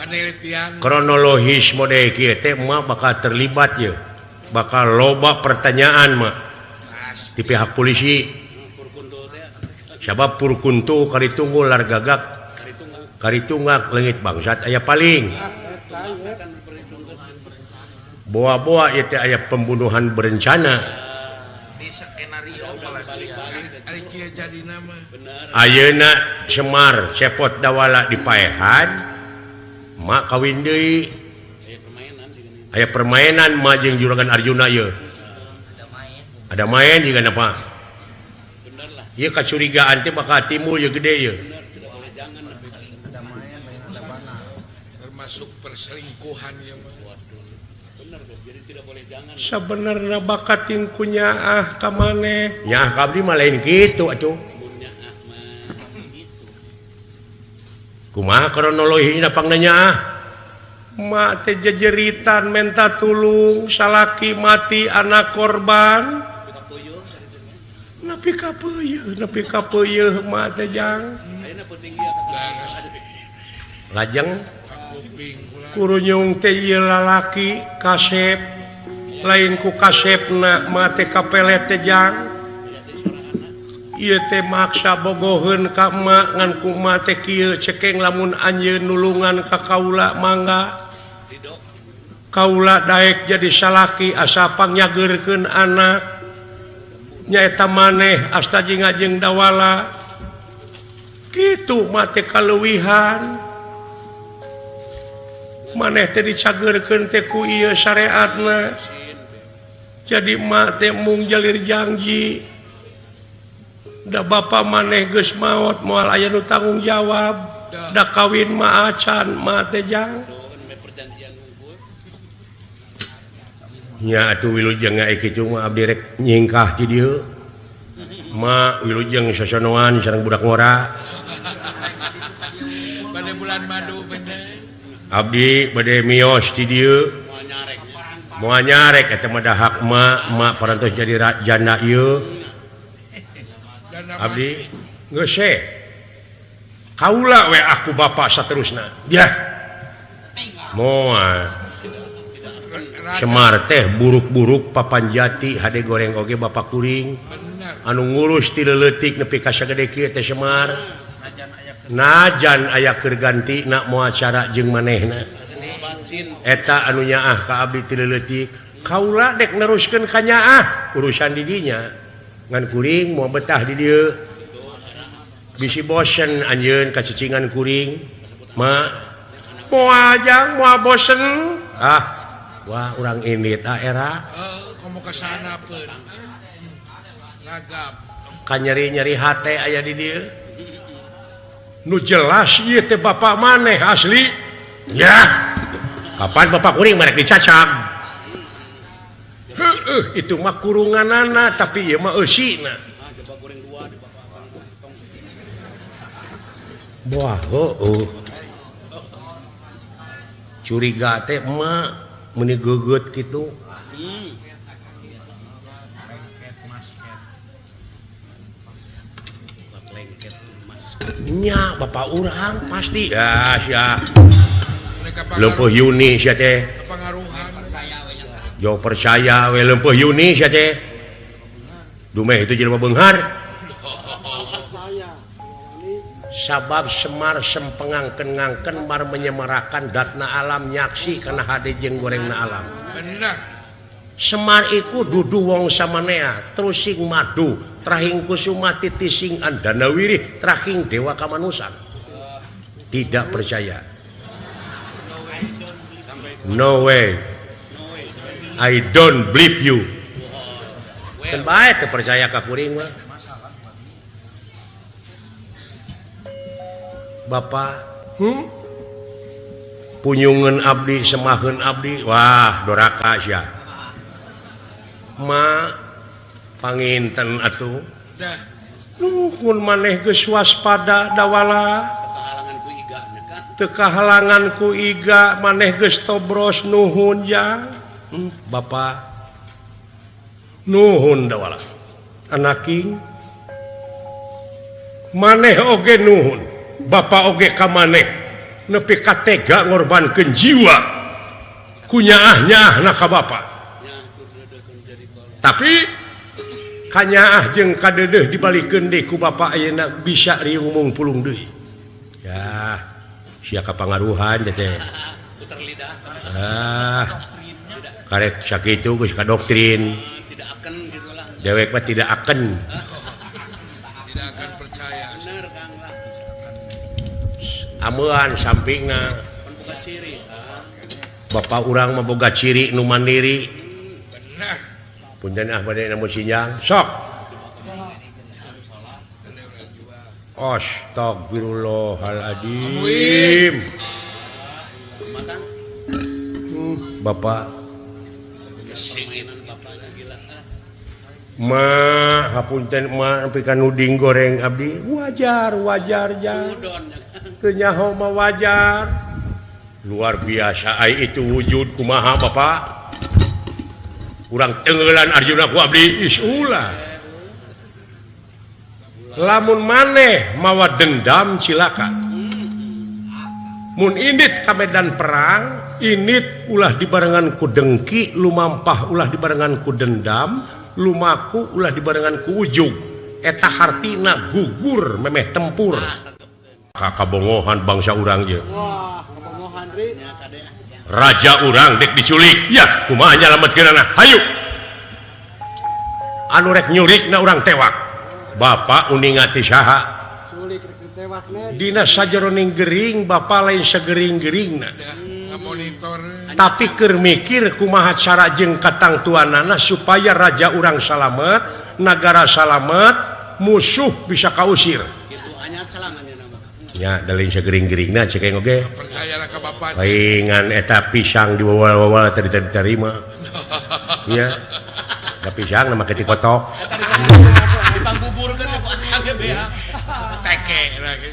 penelitian kronologis mode kieu teh mah bakal terlibat ye bakal loba pertanyaan mah di pihak polisi sabab Purkuntu karitunggul lar gagak karitunggak leungit bangsat aya paling boa-boa itu aya pembunuhan berencana di skenario jadi nama ayeuna Semar cepot dawala di paehan mak kawin deui aya permainan mah jeung juragan Arjuna ieu ada main juga apa ieu kacurigaan teh bakal timbul ieu gede ieu termasuk perselingkuhan ya sebenarnya bakatin kunyaah ka maneh nyaah ka abdi mah lain kitu atuh kumaha kronologisna pangna nyaah mak teh jejeritan menta tulung salaki mati anak korban nepi ka peuyeul mak teh jang lajeng kuru nyung teh ieu lalaki kasep lain ku kasepna mah teh kapelet teh jang ieu teh maksa bogoheun ka emak ngan ku emak teh kieu cekeng lamun anjeun nulungan ka kaula mangga kaula daek jadi salaki asa pangnyageurkeun anak nyaeta maneh asta jeung dawala kitu mah teh kaleuwihan maneh teh dicageurkeun teh ku ieu syariatna jadi mak teh mung jalir janji da bapa maneh geus maot moal aya nu tanggung jawab da kawin mah acan mak teh jang nya atuh wilujeng aya kitu mah abdi rek nyingkah ti dieu mak wilujeng sasonoan sareng budak ngora pada bulan madu bener abdi bade mios ti dieu moal nyarek eta mah dahak mak parantos jadi janda ieu abdi geus kaula we aku bapa saterusna dia moal Semar teh buruk-buruk papan jati hade goreng oge bapak kuring anu ngurus ti leuletik nepi ka sagede kieu teh Semar najan aya keur ganti na moal acara jeung manehna eta anu nyaah ka abdi ti leuletik kaula dek neruskeun ka nyaah urusan di dinya ngan kuring moal betah di dieu bisi bosen anjeun kacicingan kuring ma moal jang moal bosen wah urang ini ta era kamu kesana pun lagap kan nyeri-nyeri hate aya di dieu nu jelas ieu teh bapak maneh asli ya kapan bapak kuring merek dicacam itu mah kurunganana tapi ieu mah eusina wah curiga teh emak meni geugeut kitu nya bapak urang pasti ya sia leumpeuh Yuni sia teh Pengaruhan. yo percaya we leumpeuh Yuni sia teh dumeh itu jelema beunghar sabab Semar sempengangkeun-ngangkeun mar menyemarakan datna alam nyaksi kana hade jeung gorengna alam Benar. Semar iku dudu wong samanea terus sing madu trahing kusuma titising andana wirih trahing dewa kamanusan tidak percaya no way I don't believe you kan bae teu percaya ka kuring mah Bapak punyungan abdi semaheun abdi wah doraka sia ma panginten atuh Dah. nuhun maneh geus waspada dawala teu kahalangan ku iga maneh geus tobros nuhun jang Bapak nuhun dawala anaking maneh oge nuhun Bapak oge ka maneh nepi ka tega ngorbankeun jiwa ku nyaah-nyaahna ka Bapak tapi kanyaah jeung kadeudeuh dibalikeun deui ku Bapak ayeuna bisa riung mung pulung deui ya sia kapangaruhan teh puter lidah karek sakitu geus kadoktrin tidak akan gitulah dewek mah tidak akan percaya. Bener Kang lah. amuan sampingna Boga ciri. Bapak urang mah boga ciri nu mandiri Benar. punten bade namun sinjang sok Astagfirullahaladzim Bapak ma hapunten ma nepi ka nuding goreng abdi wajar jang teu nyaho mah wajar luar biasa ai itu wujud kumaha Bapak urang tenggelan Arjuna ku abdi ulah lamun maneh mawa dendam silakan mun init ka medan perang init ulah dibarengan ku dengki lumampah ulah dibarengan ku dendam lumaku ulah dibarengan ku ujug eta hartina gugur memeh tempur kabongohan bangsa urang je raja urang dek diculik ya kumaha nyalametkeunana hayu anu rek nyurikna urang tewak Bapak uningati saha dina sajeroning gering Bapak lain sagering-geringna Monitor. tapi keur mikir kumaha cara jeung katang tuanana supaya raja urang salamet nagara salamet musuh bisa kausir Kitu anyat salangannya nama. nya dalin sagering-geringna cek aing oge Percayalah ke Bapak. paingan eta pisang diwawal-wawal tadi diterima ya da pisang nama keti kotok Dipangbuburkeun ku akang bea. Teke lagi.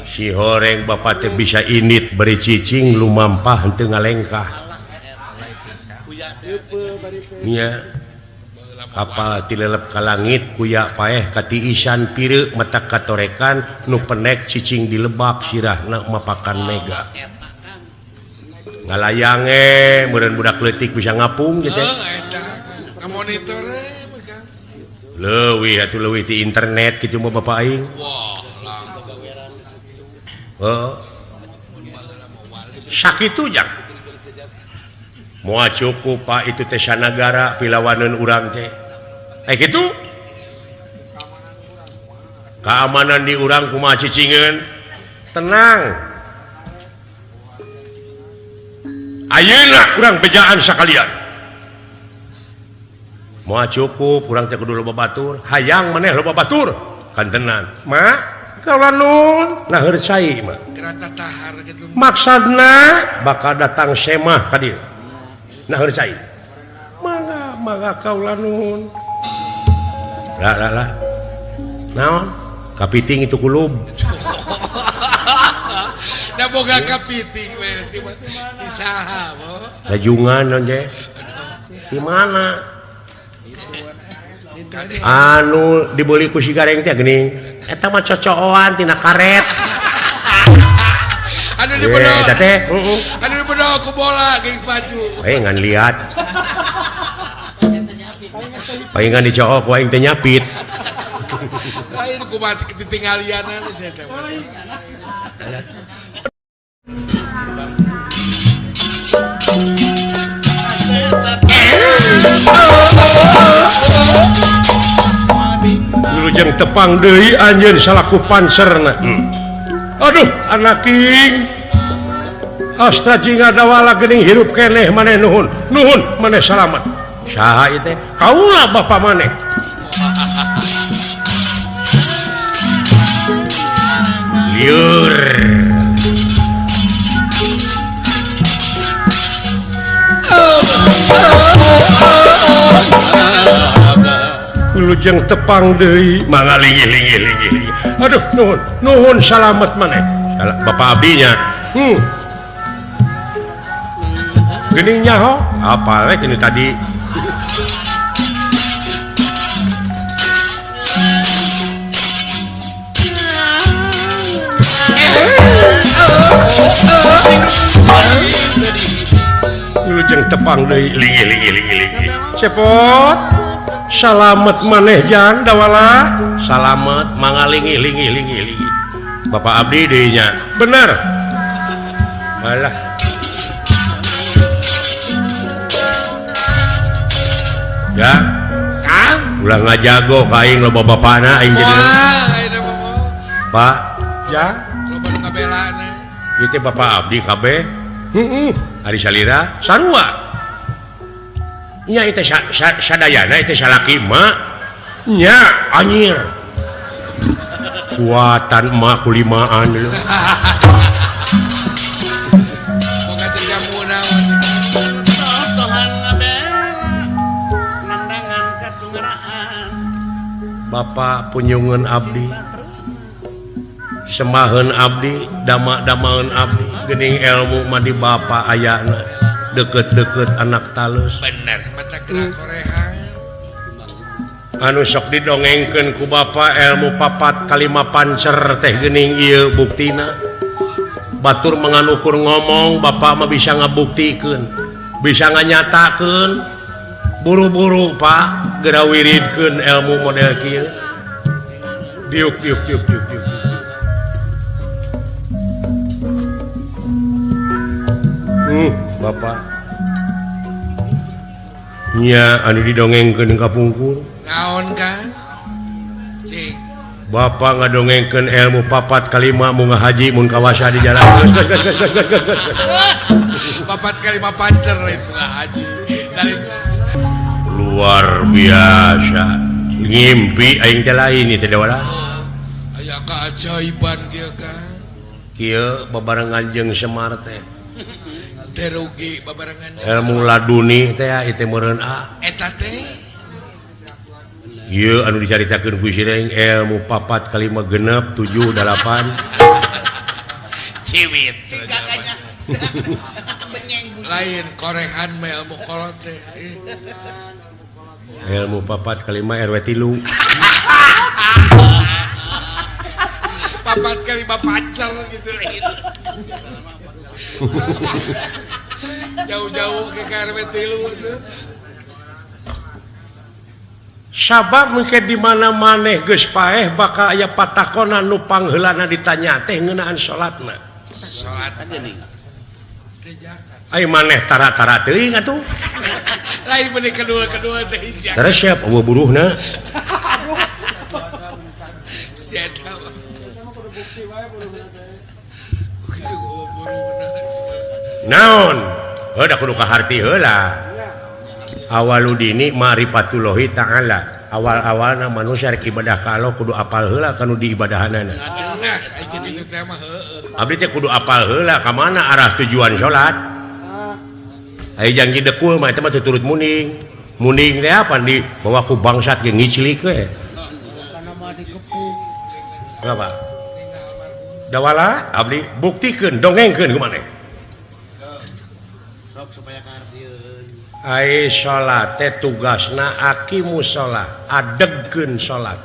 si horeng Bapak teh bisa init beri cicing lumampah henteu ngalengkah nya kapal tilelep ka langit kuya paeh ka tiisan pireu mata katorekan nu penek cicing dilebak sirahna mapakan mega ngalayange meureun budak leutik bisa ngapung gitu Eta. Monitor megang. leuwih atuh leuwih ti internet kitu mah Bapak aing sakitu jang moal cukup Pak itu teh sanagara pilawaneun urang teh kitu keamanan di urang kumaha cicingeun tenang ayeuna urang bejaan sakalian moal cukup urang teh kudu loba batur hayang maneh loba batur kan tenan mak kaulah nun nah cai mah gerata tahar gitu maksudna bakal datang semah ka dieu nah cai mangga kaulah nun lah naon kapiting itu kulub da boga kapiting we nanti mah isaha mo rajungan naon je di mana anu dibeli ku si gareng teh geuning eta mah cocokan tina karet anu dibedo eta teh anu dibedo ku bola geuning maju ngan lihat palingan dicook ku aing teh nyapit lain ku mati ketingalianan saya teh Wilujeng tepang deui anjeun salaku pancerna. Aduh anak king Astra jinga dawala geuning hirup keneh maneh nuhun maneh salamet saha ieu teh kaula bapa maneh lieur Wilujeng tepang deui mangga lingi. Aduh nuhun salamet maneh Bapak abdinya geuning nyaho apa we cenah tadi Wilujeng tepang deui lingi cepot salamet maneh jan dawala salamet mangga lingi Bapak abdi deui nya bener alah ya Kang ulah ngajago ka aing loba bapana aing jadi Pak ya loba nu ngabelana ieu teh Bapak abdi kabeh ari salira sarua nya itu sadayana itu salaki emak nya anyir kuatan emak kulimaan dulu boga jamu naon Sosohan ngabela nandangan katungaraan Bapak punyungan abdi semaheun abdi dama-damaeun abdi geuning ilmu mah di Bapak ayana deket-deket anak talus bener mata gerak korehan anu sok didongengkeun ku Bapak ilmu papat kalima pancer teh geuning ieu buktina batur menganukur ngomong Bapak mah bisa ngabuktikeun bisa nganyatakeun buru-buru Pak geura wiridkeun ilmu model kieu diuk Bapak nya anu didongengkeun ka pungkur naon kan cing Bapak ngadongengkeun ilmu papat kalima mun ngahaji mun kawasa di jalan papat kali papancer lain bunga haji dari luar biasa ngimpi aing teh lain ieu teh dawala aya keajaiban kieu kan kieu babarengan jeung Semar teh terugi babarengan ilmu laduni teh ieu meureun eta teh ieu anu dicaritakeun ku sireng ilmu papat kalima genep 7 8 ciwit lain korehan mah ilmu kolot teh ilmu papat kalima RW 3 papat kali pacar gitu lain jauh-jauh ke KRW 3 itu sabab mungkin di mana maneh geus paeh bakal aya patakona nu pangheulana ditanya teh ngeunaan salatna salat aja nih ai maneh tara-tara teuing atuh lain bener kedua teh tara siap eueuh buruhna siap naon heuh da kudu kaharti heula awaludini ma'rifatullahi ta'ala awal-awalna manusia rek ibadah ka Allah kudu apal heula kanu diibadahanana nah itu tema abdi teh kudu apal heula ka mana arah tujuan salat aya janji dekul mah eta mah teu turut muning teh apa di bawa ku bangsat ge ngiclik we Karena mah digepuk. apa dawala abdi buktikeun dongengkeun ku maneh ai salat teh tugasna aqimus shalah adegkeun salat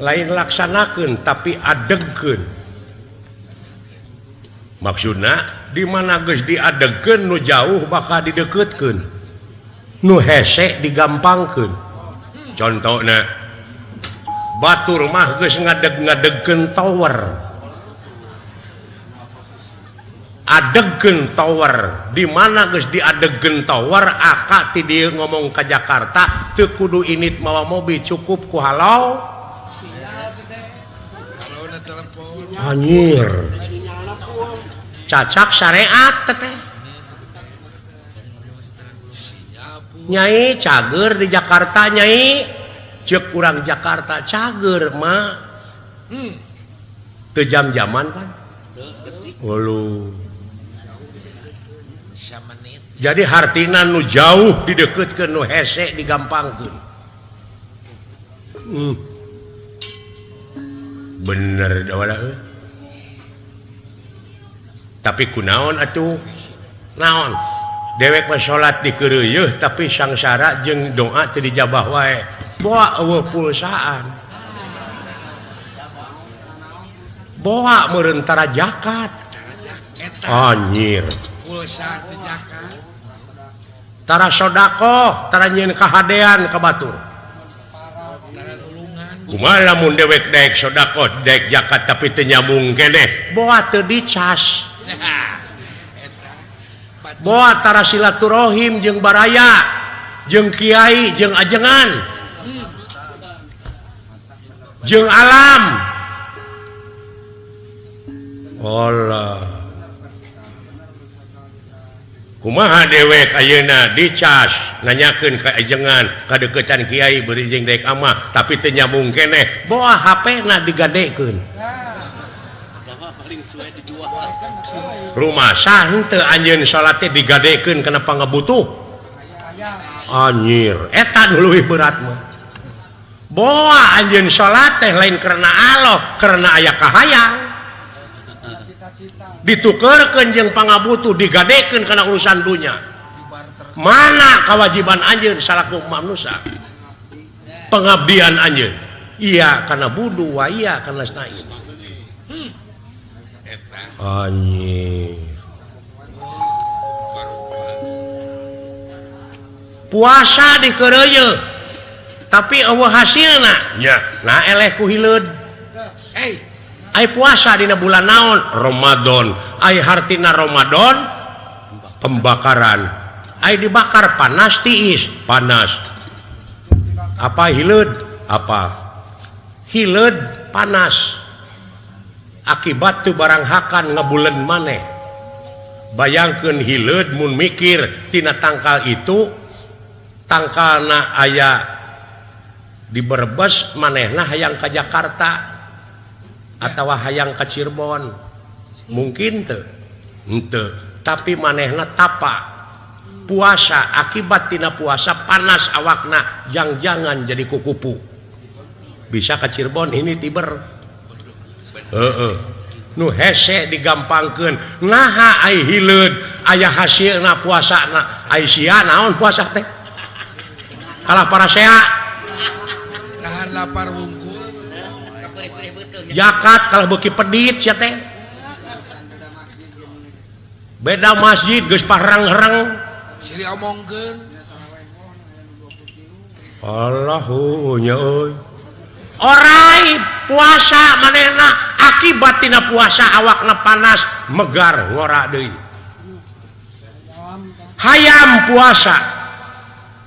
lain laksanakeun tapi adegkeun maksudna di mana geus diadegkeun nu jauh bakal dideketkeun nu hese digampangkeun contohna batur mah geus ngadeg-ngadegkeun tower adegkeun tower di mana geus diadegkeun tower aka ti dieu ngomong ka Jakarta teu kudu init mawa mobil cukup ku halau anjir cacak syariat teh nyai cager di Jakarta nyai ceuk urang Jakarta cager mah teu jam-jaman kan walu jadi hartina nu jauh dideketkeun nu hese digampangkeun bener dawala tapi kunaon atuh naon dewek mah salat dikeureueuh tapi sangsara jeung doa teu dijabah wae boa eueuh pulsaan boa meureun tara zakat anjir pulsa teh zakat tara sodaqoh tara nyieun kahadean ka batur tara nulungan kumaha lamun dewek daek sodaqoh daek zakat tapi teu nyambung keneh boa teu dicas boa tara silaturahim jeung baraya jeung kiai jeung ajengan jeung alam Allah kumaha dewek ayeuna dicas nanyakeun ka ajengan kadeuketan kiai beureun jeung daek amah tapi teu nyambung keneh boa HP-na digadekeun rumah sah henteu anjeun salat teh digadekeun kana pangabutuh anjir eta nu leuwih berat mah boa anjeun salat teh lain karena Allah karena aya kahayang ditukeurkeun jeung pangabutuh digadekeun kana urusan dunya mana kewajiban anjeun salaku manusia pengabdian anjeun iya kana budu wa iya kana stain anjir puasa dikeureueuh tapi eueuh hasilna nya nah eleh ku hileud ai puasa dina bulan naon Ramadan ai hartina Ramadan pembakaran ai dibakar panas tiis panas apa hileud apa hileud panas akibat tu barang hakan ngebulen maneh bayangkeun hileud mun mikir tina tangkal itu tangkalna aya di Brebes manehna hayang ka Jakarta atawa hayang ka Cirebon mungkin teu henteu tapi manehna tapa puasa akibat tina puasa panas awakna jangan jadi kukupu bisa ka Cirebon ini tiber nu hese digampangkeun naha ai hileud aya hasilna puasana ai sia naon puasa teh kalah parasea nahan lapar wungkul zakat kalau beuki pedit sia teh beda masjid geus parang-herang siri omongkeun Allahu nya euy orai puasa manehna akibat tina puasa awakna panas megar ngora deui hayam puasa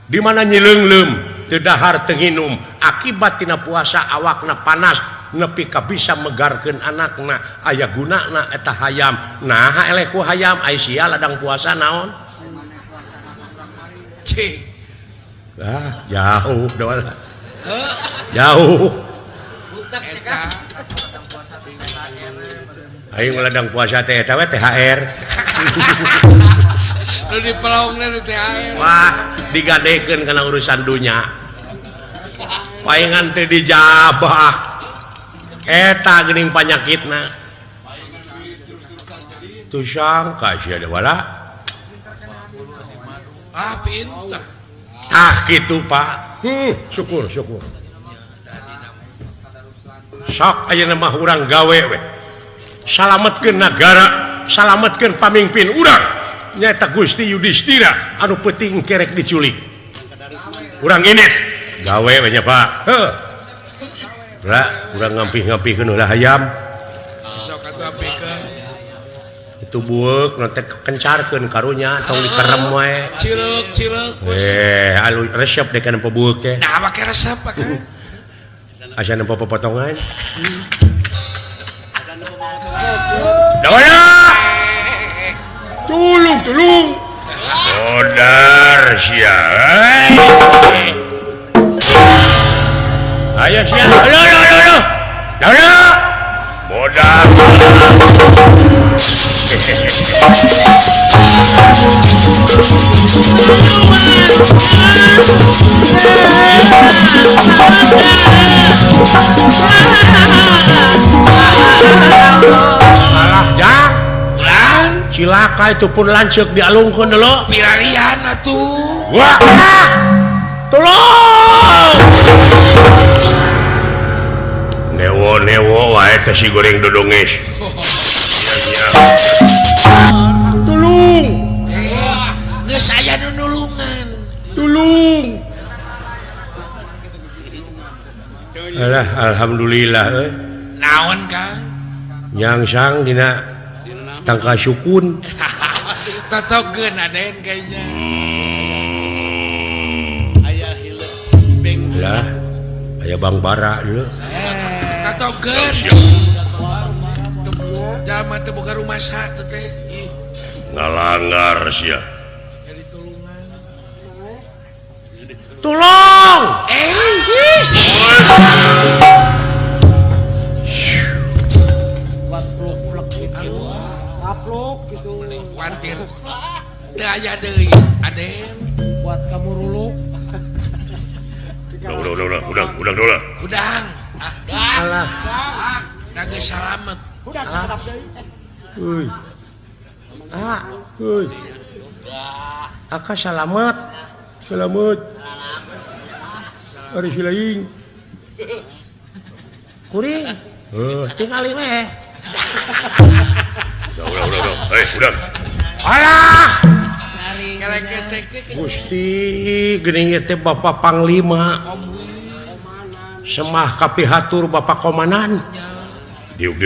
di mana nyileungleum teu dahar teu nginum akibat tina puasa awakna panas nepi ka bisa megarkeun anakna aya gunana eta hayam nah eleh ku hayam ai sia ladang puasa naon cing jauh doang jauh aing ladang puasa teh eta we THR. Nu dipelongna teh THR. Wah, digadekeun kana urusan dunya. Paingan teh dijabah. Eta geuning panyakitna. Tu sangka sia da wala. Ah, pinter. Ah kitu, Pak. Syukur. Sok ayeuna mah urang gawe we. Salametkeun nagara, salametkeun pamimpin urang. Nyaeta Gusti Yudhistira anu peuting kerek diculik. Urang ini gawe we nya, Pak. Heuh. Lah, urang ngampih-ngampihkeun ulah hayam. Sok atuh ampikeun. Itu bueuk nu teh kencarkeun karunya tong dikerem we. Cileuk. Alu resep deh kana pabueuk teh. Nah, make resep Pak. Asa nempo potongan. Dawaya. Tulung. Modar sia. Ayo sia. Lo. Dawaya. Modar. Salah jang. Ulan Cilaka itu pun lanceuk dialungkeun deuleu. pirarian atuh. Wah. Tolong. Newo wae teh si goreng dodonges. Tolong. Geus aya nu nulungan. Tolong. Alah, alhamdulillah euy. Naon Kang? Nyangsang dina tangka sukun. Totokeun aden kayaknya. Lah, aya Bang Bara dulu. Totokeun. Jalma teh boga rumah satu teh. Ih, Ngalanggar sia. jadi tulungan. Tolong. buat pluk gitu. Apluk gitu. Kuatir. Teu aya deui, aden. Buat kamu ruluk. Udah. Udang. Alah. Da geus salamet. Euy. Euy. Aka salamet. Ari silaing. Kuring tingali we. Udah. Alah, Kelek ketek Gusti geuning teh Bapak Panglima. Semah kapihatur Bapak Komandan. Diuk.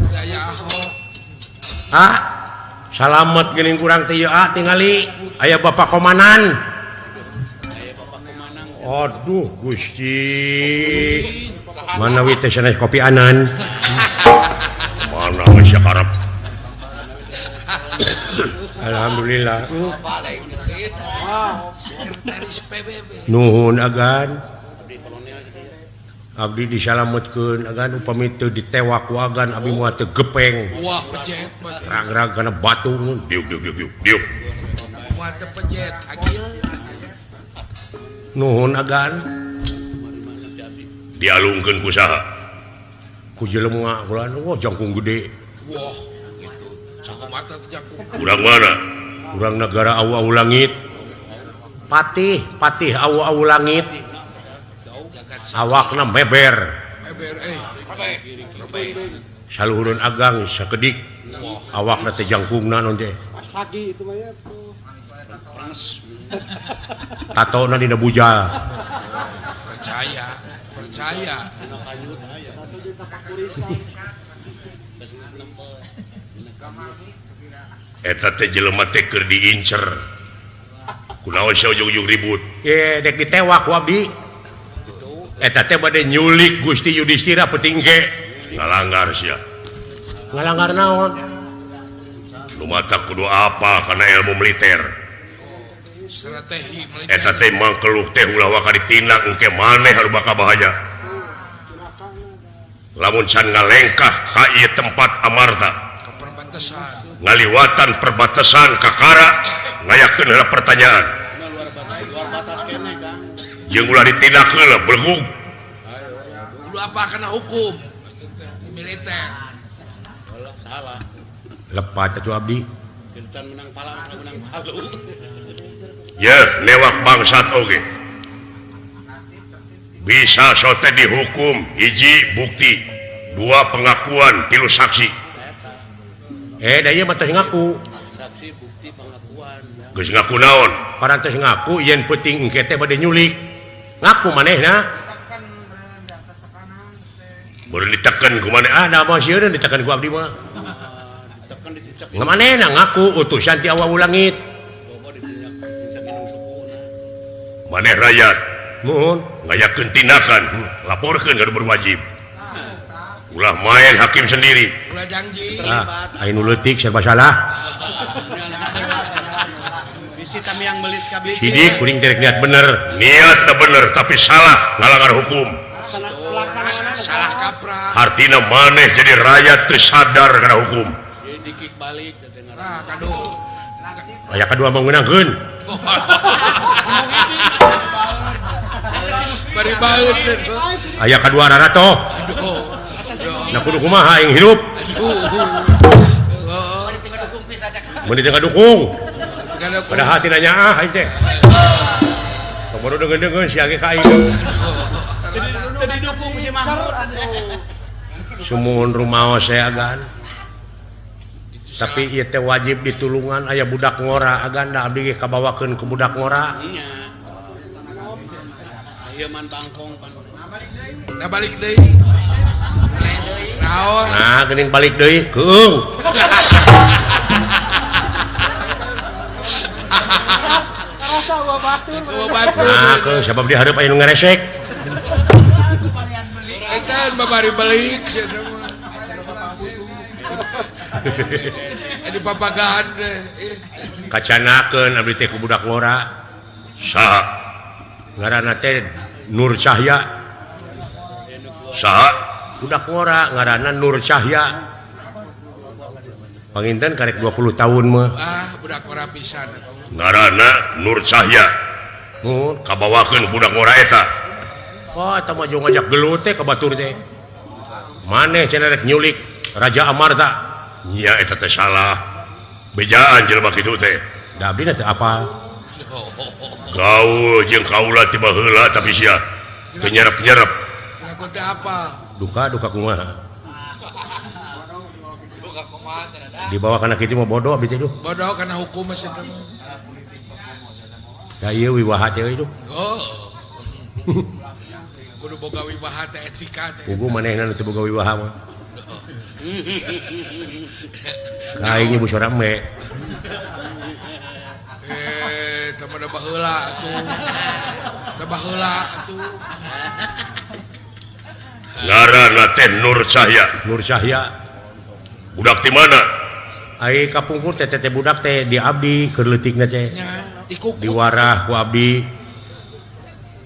gaya Ahok. Salamet geuning kurang teh ieu tingali aya Bapak Komandan. Aduh Gusti. Mana we teh sanes kopi anan. Mana we sakarep. Alhamdulillah. Sekretaris PBB. Nuhun agan. Abdi disalametkeun agan upami teu ditewak ku agan abdi moal teu gepeng. Wah, pejet mah. Rang-rang kana batu. Diuk. Moal teu pejet. Agil. Nuhun agan. Dialungkeun ku saha? Ku jelema ulah jangkung gede. Wah, gitu. Saku mata teh jangkung. Urang mana? Urang negara awu-awu langit. Patih awu-awu langit. Awakna meber. Saluhureun agang sakedik. Awakna teh jangkungna non teh. Sagi itu mah ya. Tatona dina bujal. Percaya. Eta teh jelema teh keur diincer. Kunaon sia ujug-ujug ribut. Dek ditewak ku abdi. Eta teh bade nyulik Gusti Yudhistira peuting ge. Ngalanggar sia. Ngalanggar naon? Lumatak kudu apa kana ilmu militer. Strategi militer. Eta teh mangkeluh teh ulah waka ditindak engke maneh anu bakal bahaya. lamun can ngalengkah ka ieu tempat amarta perbatasan ngaliwatan perbatasan kakara ngayakeun heula pertanyaan jeung ulah ditindak heula belgug kudu apa kena hukum militer lepat atuh abdi ya lewat bangsat oge bisa sote dihukum hiji bukti dua pengakuan tilu saksi da ieu mah teh ngaku saksi bukti pengakuan geus ngaku naon parantos ngaku yen peuting engke teh bade nyulik ngaku manehna baru ditekan ku maneh da mah sieun ditekan ku abdi mah ngamanehna ngaku utusan ti awawu langit maneh rakyat nuhun ngayakeun tindakan laporkeun ka berwajib ulah main hakim sendiri ulah janji aya nu leutik serba salah bisi kami yang belit kabeh sidik kuring teh niat bener niat teh bener tapi salah ngalanggar hukum salah kaprah artina maneh jadi rakyat teu sadar kana hukum dikik balik nah kado aya kadua mengeunangkeun bari baeud aya kadua rarato aduh na kudu kumaha aing hirup mun teu ngadukung padahal tina nyaah aing teh baru deungeun-deungeun si age ka aing jadi dukung si Mahmud sumuhun rumaos saya agan tapi ieu teh wajib ditulungan aya budak ngora agan da abdi ge kabawakeun ku budak ngora ieu man bangkong nah balik deui naon nah geuning balik deui keung rasa gua batur nah keung sabab di hareup aya nu ngaresek eta babari balik cenah mah di papagahan deh kacanakeun abdi teh ku budak ngora saha ngaranna teh Nur Cahya saha budak ngora ngaranna Nur Cahya panginten karek 20 tahun mah budak ngora pisan ngaranna Nur Cahya kabawakeun budak ngora eta eta mah jong ngajak gelut teh ka batur teh maneh cenah rek nyulik Raja Amarta nya eta teh salah bejaan jelema kitu teh da abdi teh apa gaul jeung kaula tiba heula tapi sia teu nyerep-nyerep aku teh apa duka kumaha dibawa kana kitu mah bodoh abdi teh duh bodoh kana hukum masih teh da ieu wiwaha teh duh oh kudu boga wiwaha teh etika teh kudu manehna nu teu boga wiwaha mah kain ibu suara me teman da baheula atuh da baheula atuh ngaranna teh Nur Cahya budak di mana ai kapungkur teh budak teh di abdi keur leutikna teh di warah ku abdi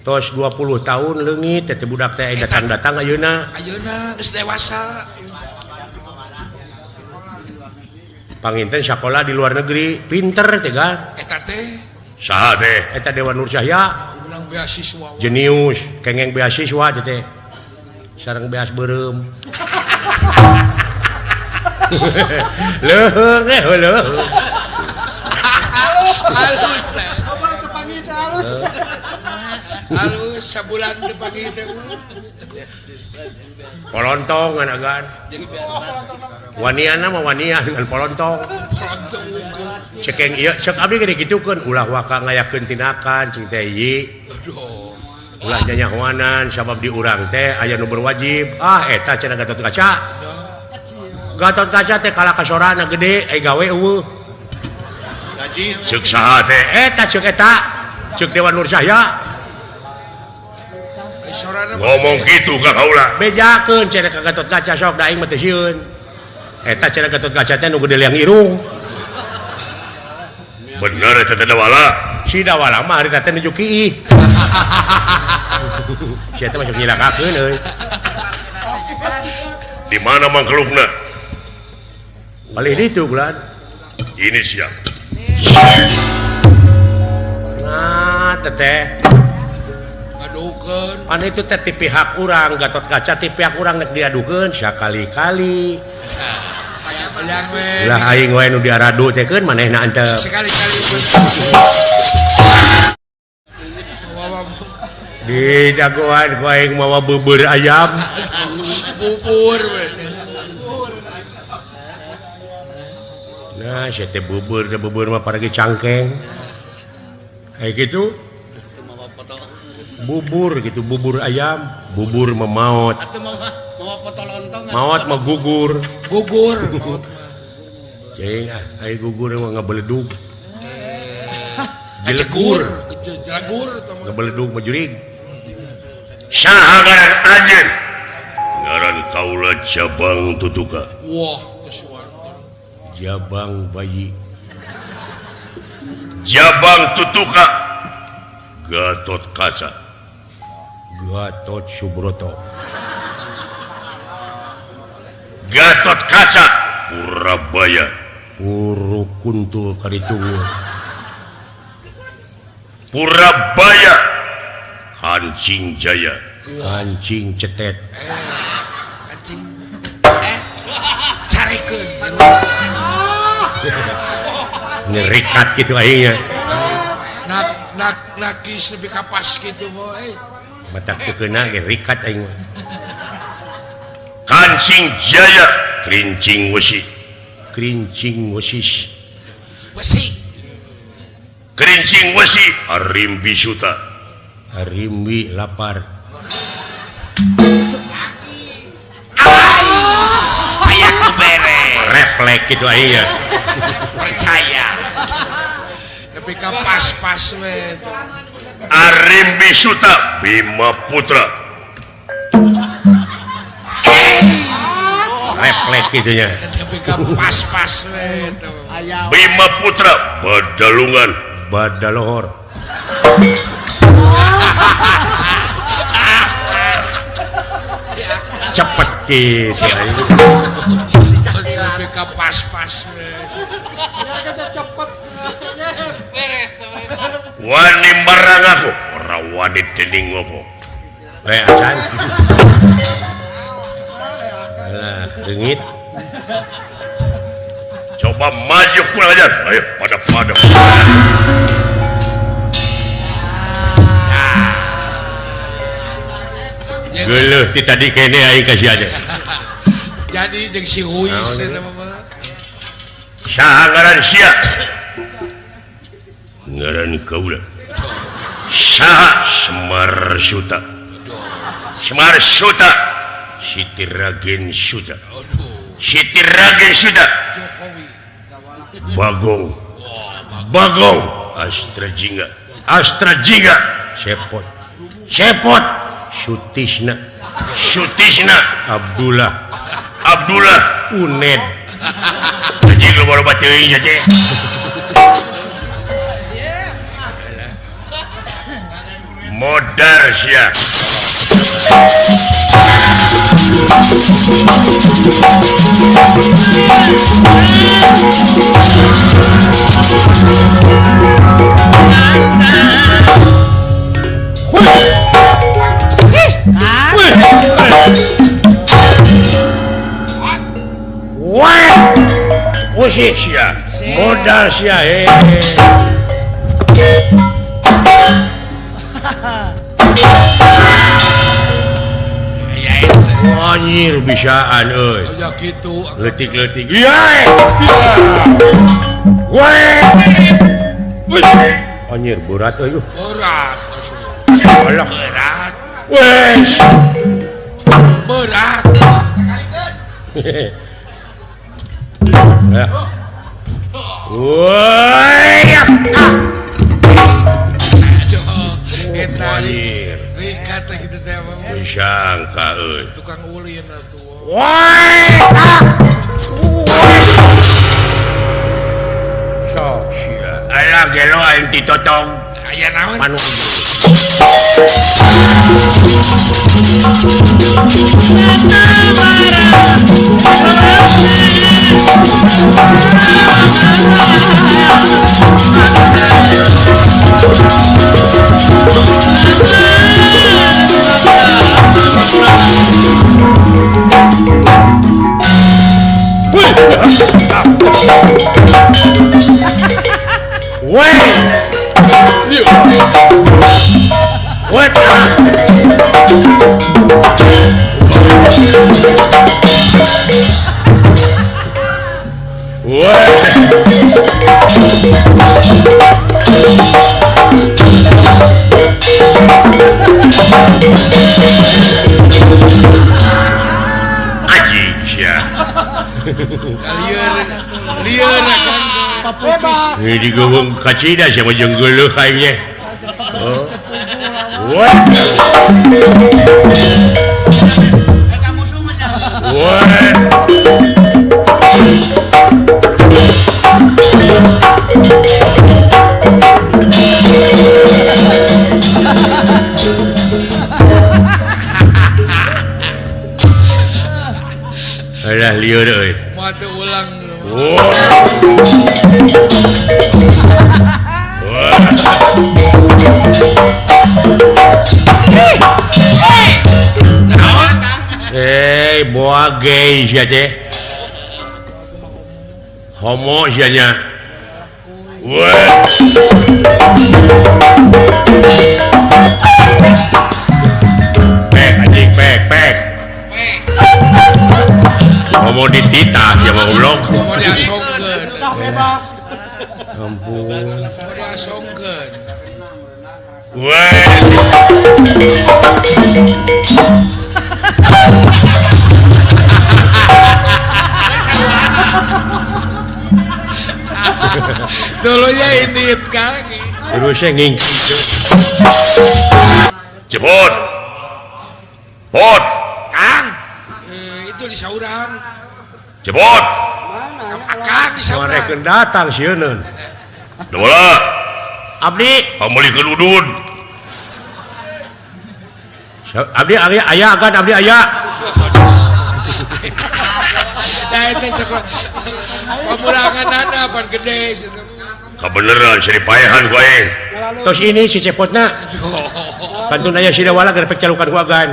tos 20 tahun leungit teh budak teh datang ayeuna geus dewasa panginten sakola di luar negeri pinter teh kan eta teh saha teh eta Dewa Nur Cahya menang beasiswa jenius kengeng beasiswa teh sareng beas beureum leuheung leuheung halus teh halus sabulan dipanggil teh polontong anagan waniana mah waniah dengan polontong cekeng ieu cek abdi gede kitukeun ulah waka ngayakeun tindakan cing teh ieu ulah nyanyahwanan sabab di urang teh aya nu berwajib eta cenah Gatot Kaca teh kala kasorana gede gawe eueuh cek saha teh eta cek Dewa Nur Cahya ngomong gitu ka kaula bejakeun cenah ka Gatot Kaca sok da aing mah teu sieun eta cenah Gatot Kaca teh nu gede liang irung bener eta teh Dawala si Dawala mah harita teh nuju kiih sia teh masuk nyilakakeun euy Di mana mangkelukna? Kali itu bulan. Ini siap. Nah, teteh. Aduhkeun. Pan itu teh ti pihak urang, Gatot Kaca ti pihak urang nek diadukeun sakali-kali. Yang we. Lah aing we nu diaradu teh keun manehna antep. Sekali-kali. Di jagoan ku aing mawa bubur ayam. Bubur we. Nah, saya teh bubur mah paragi cangkeng. Kayak gitu. Bubur gitu, bubur ayam, bubur memaot. Maot mah gugur. Gugur. Cing, ai gugur mah ngabeledug. Jelegur. Jelegur. Ngabeledug mah jurig. Saha ngaran anjeun? Ngaran kaula Jabang Tutuka. Wah, Jabang bayi. Jabang Tutuka. Gatot Kaca. Gatot Subroto. Gatot Kaca. Purabaya. Puru kuntul kaditungu. Purabaya. Hancing Jaya. Kancing cetet. kancing. Carikeun. Ngerikat gitu aingnya. Nakis lebih kapas gitu boy. Matak teu keuna ge rikat aing mah. Kancing Jaya. Krincing Wesi. Krincing wesis. Besi. Krincing Wesi. Arimbi Suta. Harimbi lapar. Aya ku beres. Refleks gitu aingnya. Percaya. Lebih kapas-pas we. Arimbi Suta. Bima Putra. Refleks gitunya. Lebih kapas-pas we. Bima Putra. Badalungan. Badalohor. Cepet gitu aing. Lebih kapas-pas we. Wani marang aku. Ora wani dening ngopo. Acan. Lah, dengit. Coba maju pulang aja. Ayo pada. Geuleuh ti tadi kene aing kasih aja. Jadi jeung si Huis eta mah. Saha ngaran sia? Ngaran kaula. Saha Semar Suta. Semar Suta. Siti Ragen Suta. Siti Ragen Suta. Jokowi. Bagong. Astra Jingga. Sepot. Sutisna. Abdullah. Uned. Anjing lu baru baca ini aja. Modar sia. Usik sia. Modal sia. Anjir bisaan euy. Ya gitu. Letik. Iya. Weh. Anjir berat euy. Berat. Alah. Berat. Wes. Berat. Ya. Woi. Aduh, eta Anjir. rikat gitu teh mah. Sangka euy. Tukang ulin atuh. Woi. Sok sia. Alah gelo aing ditotong. Aya naon? Panu. liar kan ini digawang kacida sama jenggel kayaknya. Alah liar euy. mati ulang boa gay sia teh. Homo sia nya. Pek anjing pek. Homo dititah ya mau ulong. mau diasongkeun Ampun. mau diasongkeun dulunya ini kang terusnya ngingki. Jebot. Bot. kang itu di saurang Jebot. kang di saurang Sarekeun datang sieun. Dewala. Abdi, Pamulikeun udun. abdi aya agan abdi aya. nah itu sekolah pemulangan pan gede Kabeneran seripayahan ku aing. Tos ini si cepotna. Kantun aya sidawala gerepek calukan ku agan.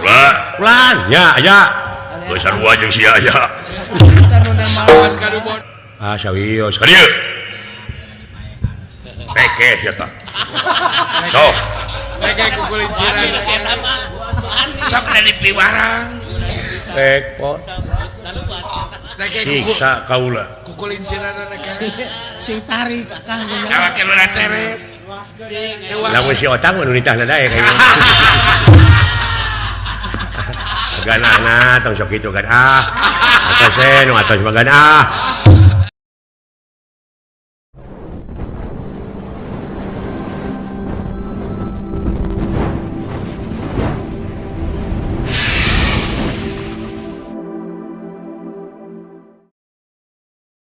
Lah, Ulan, nya aya. geus sarua jeung sia aya. Ah sawios. Ka dieu. Peke sia tah. Sok. kayak kukulinciran sok dari piwarang Pek pot. Siksa kaula. kukulinciran anak si tarik kakang Nawa ke luna teret. Lamun si otang anu nitahna dae kayaknya. Ganana tong sok kitu kan. Atos nu atos magan